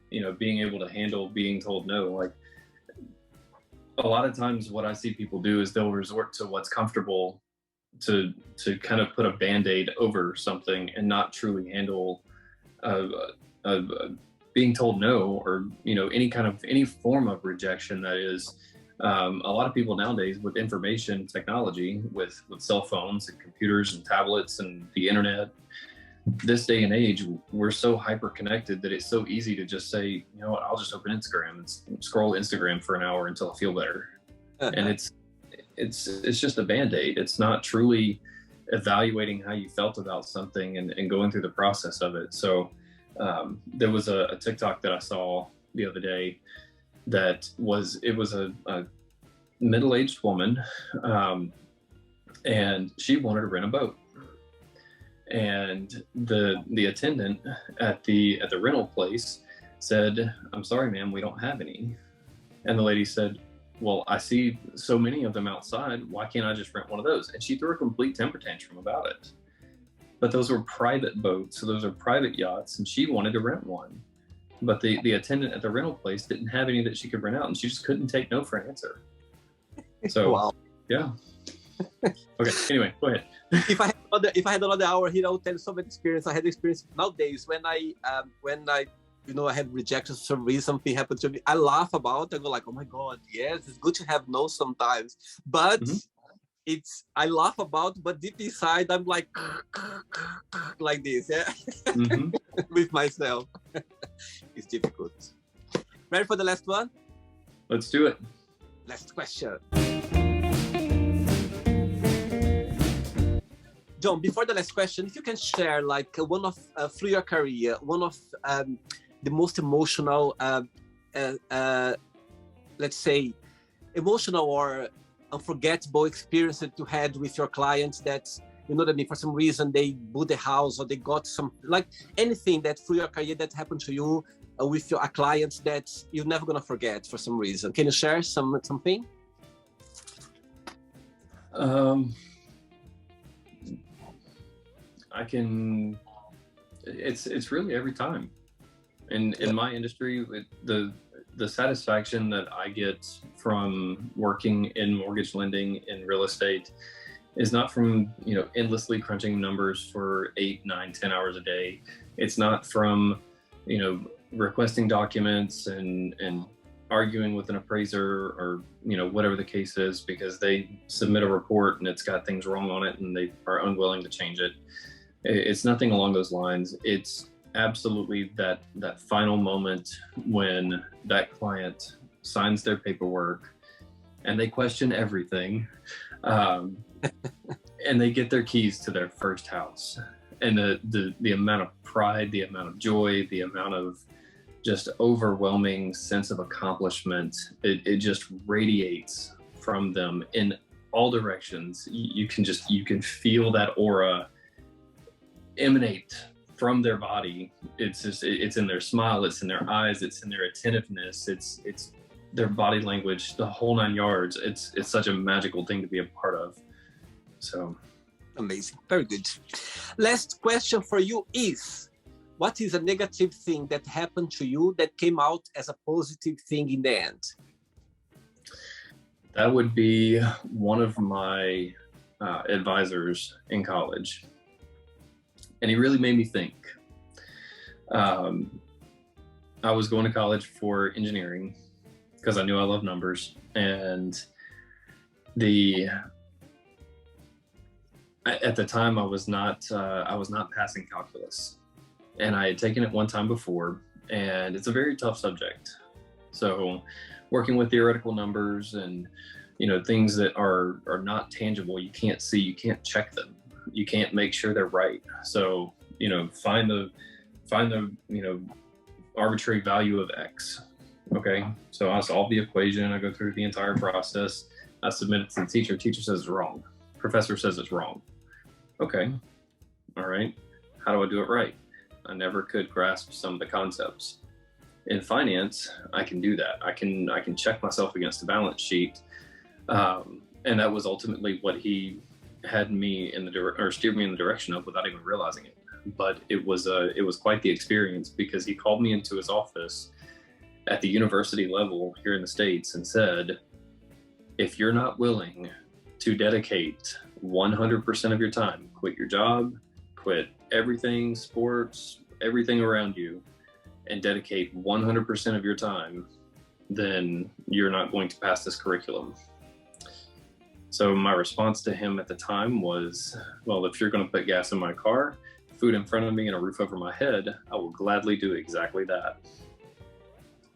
Speaker 2: you know, being able to handle being told no. Like, a lot of times what I see people do is they'll resort to what's comfortable to kind of put a Band-Aid over something and not truly handle being told no, or, you know, any form of rejection. That is, a lot of people nowadays with information technology, with cell phones and computers and tablets and the internet, this day and age, we're so hyper connected that it's so easy to just say, you know what, I'll just open Instagram and scroll Instagram for an hour until I feel better. And it's just a Band-Aid. It's not truly evaluating how you felt about something and going through the process of it. So there was a TikTok that I saw the other day that was a middle-aged woman, and she wanted to rent a boat. And the attendant at the rental place said, "I'm sorry, ma'am, we don't have any." And the lady said, "Well, I see so many of them outside. Why can't I just rent one of those?" And she threw a complete temper tantrum about it. But those were private boats, so those are private yachts, and she wanted to rent one. But the attendant at the rental place didn't have any that she could rent out, and she just couldn't take no for an answer. So, wow. Yeah. Okay, anyway, go ahead.
Speaker 1: If I had another hour here, I would tell you so many experience. I had experience nowadays when I I had rejected for some reason, something happened to me, I laugh about it. I go like, oh my God, yes, it's good to have no sometimes. But I laugh about, but deep inside, I'm like, like this, yeah, with myself. It's difficult. Ready for the last one?
Speaker 2: Let's do it.
Speaker 1: Last question. John, before the last question, if you can share like one of, through your career, one of the most emotional, let's say, emotional or unforgettable experience that you had with your clients that, you know what I mean, for some reason they bought the house or they got some, like anything that through your career that happened to you with your clients that you're never going to forget for some reason. Can you share something?
Speaker 2: I can, it's really every time. In my industry, the satisfaction that I get from working in mortgage lending in real estate is not from, endlessly crunching numbers for 8, 9, 10 hours a day. It's not from, requesting documents and arguing with an appraiser or, whatever the case is, because they submit a report and it's got things wrong on it and they are unwilling to change it. It's nothing along those lines. It's absolutely that final moment when that client signs their paperwork and they question everything, and they get their keys to their first house, and the amount of pride, the amount of joy, the amount of just overwhelming sense of accomplishment, it just radiates from them in all directions. You can feel that aura emanate from their body. It's in their smile, it's in their eyes, it's in their attentiveness, it's their body language, the whole 9 yards. It's such a magical thing to be a part of. So
Speaker 1: amazing. Very good. Last question for you is, what is a negative thing that happened to you that came out as a positive thing in the end?
Speaker 2: That would be one of my advisors in college. And he really made me think. I was going to college for engineering because I knew I loved numbers, and at the time I was not passing calculus, and I had taken it one time before, and it's a very tough subject. So working with theoretical numbers and things that are not tangible, you can't see, you can't check them, you can't make sure they're right. So find the arbitrary value of X. Okay, so I solve the equation, I go through the entire process, I submit it to the teacher. Teacher says it's wrong, professor says it's wrong. Okay, all right, how do I do it right? I never could grasp some of the concepts. In finance, I can do that. I can check myself against the balance sheet, and that was ultimately what he had me steered me in the direction of without even realizing it. But it was quite the experience, because he called me into his office at the university level here in the States and said, if you're not willing to dedicate 100% of your time, quit your job, quit everything, sports, everything around you, and dedicate 100% of your time, then you're not going to pass this curriculum. So my response to him at the time was, well, if you're going to put gas in my car, food in front of me, and a roof over my head, I will gladly do exactly that.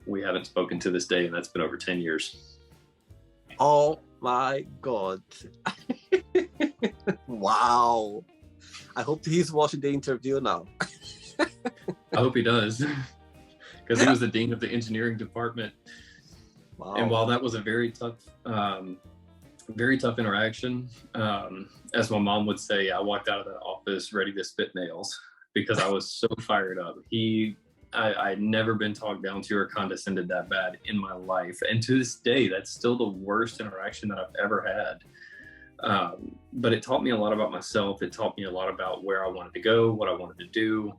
Speaker 2: We haven't spoken to this day, and that's been over 10 years.
Speaker 1: Oh my God. Wow. I hope he's watching the interview now.
Speaker 2: I hope he does, because he was the dean of the engineering department. Wow. And while that was a very tough interaction, as my mom would say, I walked out of that office ready to spit nails, because I was so fired up. I'd never been talked down to or condescended that bad in my life. And to this day, that's still the worst interaction that I've ever had. But it taught me a lot about myself. It taught me a lot about where I wanted to go, what I wanted to do.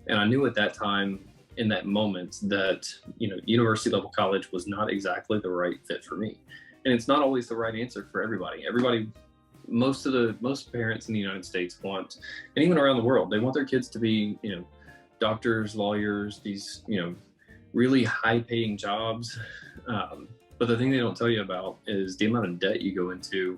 Speaker 2: And I knew at that time, in that moment, that, university level college was not exactly the right fit for me. And it's not always the right answer for everybody. Most parents in the United States want, and even around the world, they want their kids to be, doctors, lawyers, these, really high paying jobs. But the thing they don't tell you about is the amount of debt you go into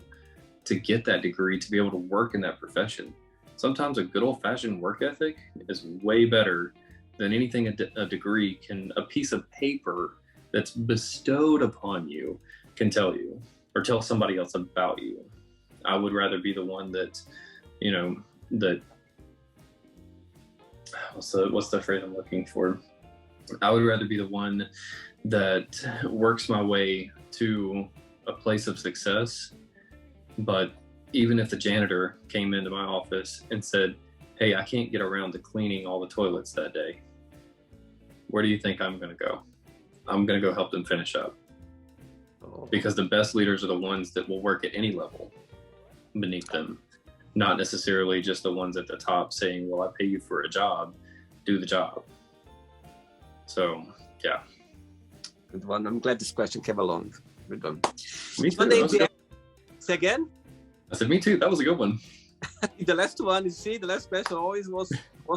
Speaker 2: to get that degree, to be able to work in that profession. Sometimes a good old fashioned work ethic is way better than anything a degree can, a piece of paper that's bestowed upon you can tell you, or tell somebody else about you. I would rather be the one that, that, what's the phrase I'm looking for? I would rather be the one that works my way to a place of success. But even if the janitor came into my office and said, hey, I can't get around to cleaning all the toilets that day, where do you think I'm going to go? I'm going to go help them finish up. Because the best leaders are the ones that will work at any level beneath them, not necessarily just the ones at the top saying, well, I pay you for a job, do the job. So, yeah.
Speaker 1: Good one. I'm glad this question came along. Good one.
Speaker 2: Me too.
Speaker 1: Say again?
Speaker 2: I said, me too. That was a good one.
Speaker 1: The last one, you see, the last question always was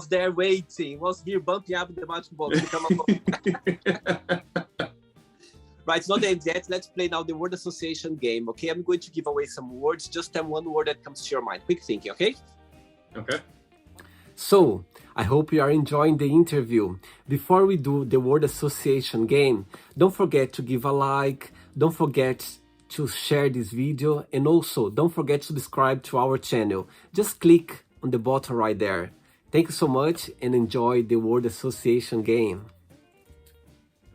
Speaker 1: there waiting, was here bumping up the magic box to come along. Right, it's not the end yet. Let's play now the word association game, okay? I'm going to give away some words. Just tell one word that comes to your mind. Quick thinking, okay?
Speaker 2: Okay.
Speaker 1: So, I hope you are enjoying the interview. Before we do the word association game, don't forget to give a like, don't forget to share this video, and also don't forget to subscribe to our channel. Just click on the button right there. Thank you so much and enjoy the word association game.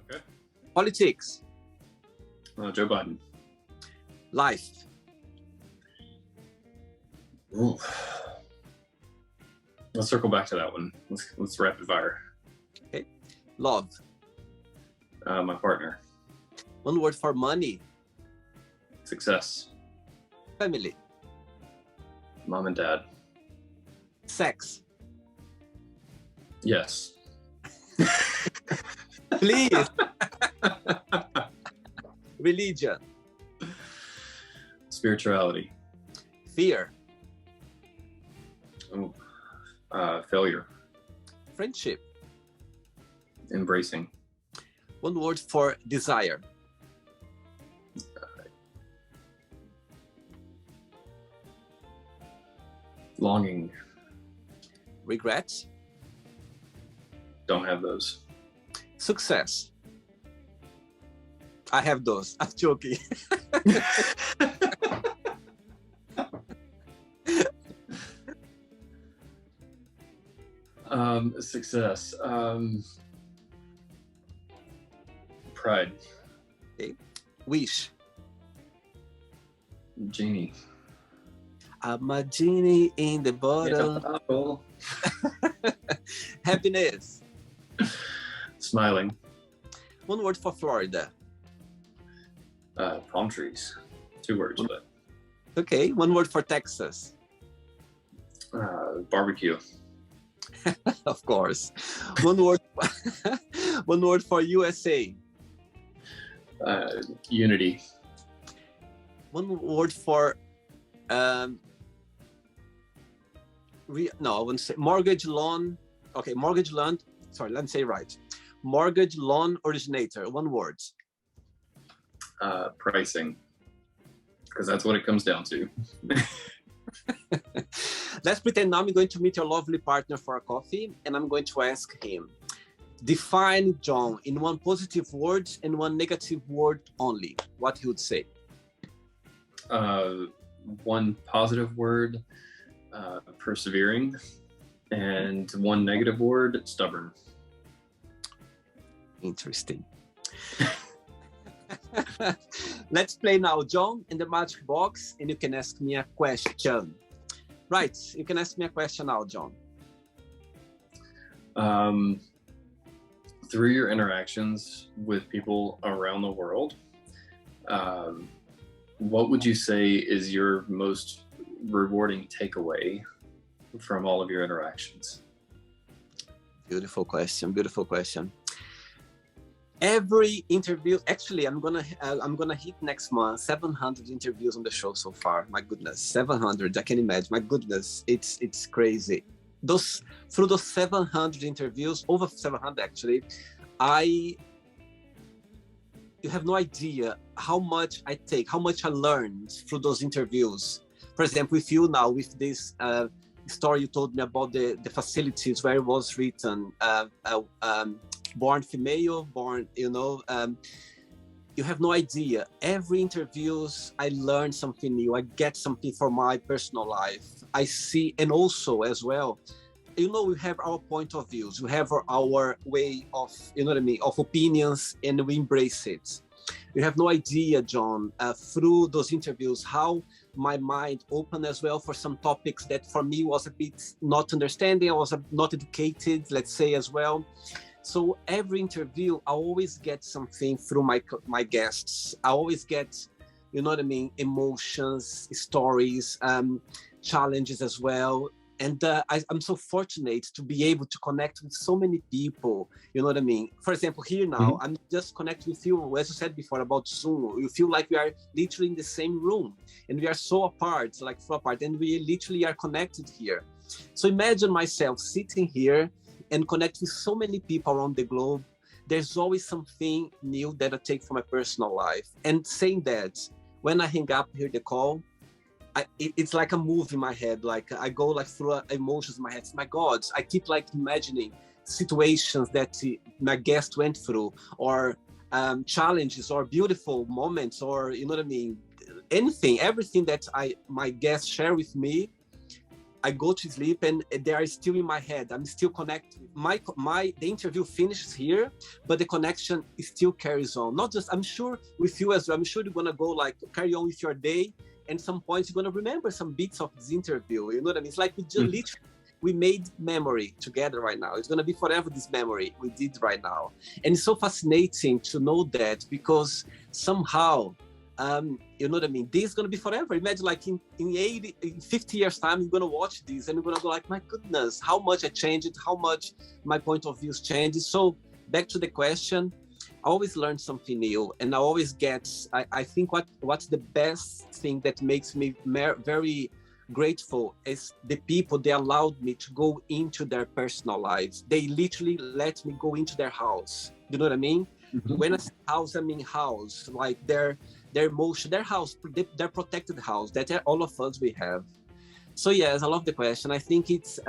Speaker 2: Okay.
Speaker 1: Politics.
Speaker 2: Joe Biden.
Speaker 1: Life.
Speaker 2: Ooh. Let's circle back to that one. Let's rapid fire.
Speaker 1: Okay. Love.
Speaker 2: My partner.
Speaker 1: One word for money.
Speaker 2: Success.
Speaker 1: Family.
Speaker 2: Mom and dad.
Speaker 1: Sex.
Speaker 2: Yes.
Speaker 1: Please. Religion.
Speaker 2: Spirituality.
Speaker 1: Fear.
Speaker 2: Oh. Failure.
Speaker 1: Friendship.
Speaker 2: Embracing.
Speaker 1: One word for desire.
Speaker 2: Longing.
Speaker 1: Regrets.
Speaker 2: Don't have those.
Speaker 1: Success. I have those. I'm joking.
Speaker 2: Success. Pride.
Speaker 1: Okay. Wish.
Speaker 2: Genie.
Speaker 1: I'm a genie in the bottle. Happiness.
Speaker 2: Smiling.
Speaker 1: One word for Florida.
Speaker 2: Palm trees. 2 words, but.
Speaker 1: Okay. One word for Texas.
Speaker 2: Barbecue.
Speaker 1: Of course. One word. One word for USA.
Speaker 2: Unity.
Speaker 1: One word for. I wouldn't say mortgage loan. Okay, mortgage loan. Sorry, let's say right. Mortgage loan originator. One word.
Speaker 2: Pricing. Because that's what it comes down to.
Speaker 1: Let's pretend now I'm going to meet your lovely partner for a coffee, and I'm going to ask him, define John in one positive word and one negative word only. What he would say.
Speaker 2: One positive word, persevering, and one negative word, stubborn.
Speaker 1: Interesting. Let's play now, John, in the magic box, and you can ask me a question. Right, you can ask me a question now, John.
Speaker 2: Through your interactions with people around the world, what would you say is your most rewarding takeaway from all of your interactions?
Speaker 1: Beautiful question. Beautiful question. Every interview, actually, I'm gonna hit next month 700 interviews on the show so far. My goodness, 700. I can imagine. My goodness, it's crazy. through those 700 interviews, over 700 actually, you have no idea how much I learned through those interviews. For example, with you now, with this story you told me about the facilities where it was written, born female, born, you have no idea. Every interviews, I learn something new. I get something for my personal life. I see, and also as well, we have our point of views. We have our way of, of opinions, and we embrace it. You have no idea, John, through those interviews, how my mind opened as well for some topics that for me was a bit not understanding. I was not educated, let's say, as well. So every interview, I always get something through my guests. I always get, emotions, stories, challenges as well. And I'm so fortunate to be able to connect with so many people, For example, here now, I'm just connecting with you, as you said before about Zoom. You feel like we are literally in the same room and we are so apart, and we literally are connected here. So imagine myself sitting here and connect with so many people around the globe. There's always something new that I take from my personal life. And saying that, when I hang up here the call, it's like a movie in my head. Like I go through emotions in my head. My God, I keep imagining situations that my guest went through, or challenges, or beautiful moments, or anything, everything that my guests share with me. I go to sleep and they are still in my head. I'm still connected. The interview finishes here, but the connection still carries on. Not just, I'm sure with you as well. I'm sure you're gonna go carry on with your day. And some points you're gonna remember some bits of this interview. You know what I mean? It's like we just literally, we made memory together right now. It's gonna be forever, this memory we did right now. And it's so fascinating to know that, because somehow, you know what I mean? This is gonna be forever. Imagine in 50 years time, you're gonna watch this and you're gonna go my goodness, how much I changed, how much my point of views changed. So back to the question, I always learn something new, and I always get, I think what's the best thing that makes me very grateful is the people, they allowed me to go into their personal lives. They literally let me go into their house. You know what I mean? Mm-hmm. When I say house, I mean house, their emotion, their house, their protected house that all of us we have. So yes, I love the question. I think it's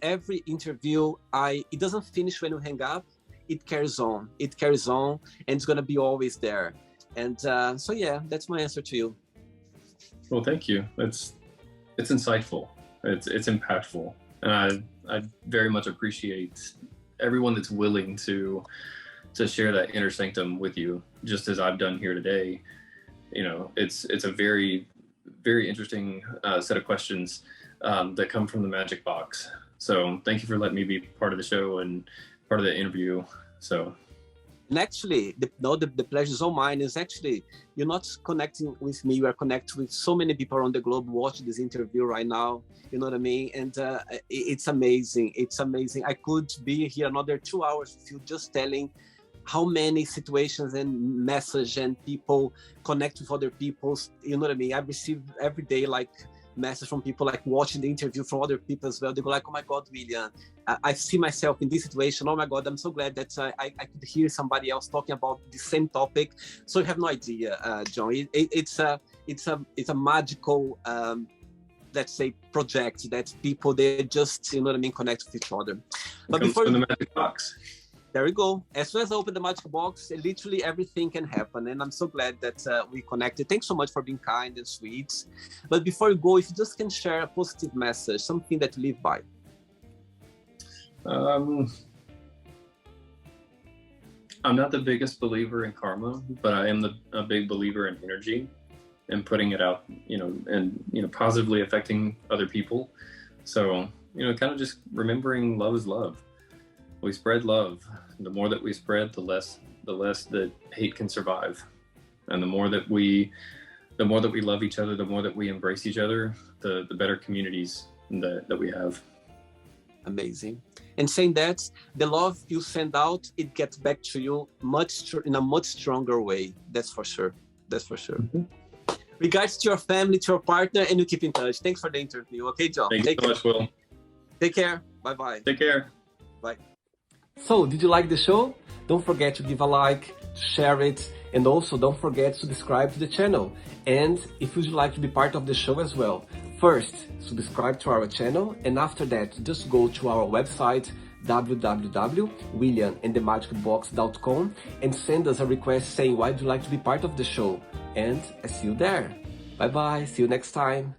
Speaker 1: every interview, it doesn't finish when you hang up. It carries on, and it's going to be always there. And so yeah, that's my answer to you.
Speaker 2: Well, thank you. It's insightful. It's impactful. And I very much appreciate everyone that's willing to share that inner sanctum with you, just as I've done here today. It's a very, very interesting set of questions that come from the Magic Box. So thank you for letting me be part of the show and part of the interview. So,
Speaker 1: and actually, the pleasure is all mine. Is actually, you're not connecting with me. You are connected with so many people around the globe watching this interview right now. You know what I mean? And it's amazing. It's amazing. I could be here another 2 hours with you, just telling how many situations and message and people connect with other people. You know what I mean? I receive every day message from people watching the interview from other people as well. They go oh my God, William, I see myself in this situation. Oh my God, I'm so glad that I could hear somebody else talking about the same topic. So you have no idea, John. It's a magical, let's say, project that people, they just, you know what I mean, connect with each other.
Speaker 2: But before the Magic Box.
Speaker 1: There we go. As soon as I open the Magic Box, literally everything can happen. And I'm so glad that we connected. Thanks so much for being kind and sweet. But before you go, if you just can share a positive message, something that you live by.
Speaker 2: I'm not the biggest believer in karma, but I am a big believer in energy and putting it out, and positively affecting other people. So, kind of just remembering love is love. We spread love. The more that we spread, the less that hate can survive. And the more that we love each other, the more that we embrace each other, the better communities that we have.
Speaker 1: Amazing. And saying that, the love you send out, it gets back to you in a much stronger way. That's for sure. That's for sure. Mm-hmm. Regards to your family, to your partner, and you keep in touch. Thanks for the interview. Okay, John?
Speaker 2: Thank you so much, Will.
Speaker 1: Take care.
Speaker 3: Bye-bye.
Speaker 2: Take care.
Speaker 3: Bye.
Speaker 1: So, did you like the show? Don't forget to give a like, to share it, and also don't forget to subscribe to the channel. And if you'd like to be part of the show as well, first, subscribe to our channel, and after that, just go to our website, www.williamandthemagicbox.com, and send us a request saying why you'd like to be part of the show. And I see you there. Bye bye, see you next time.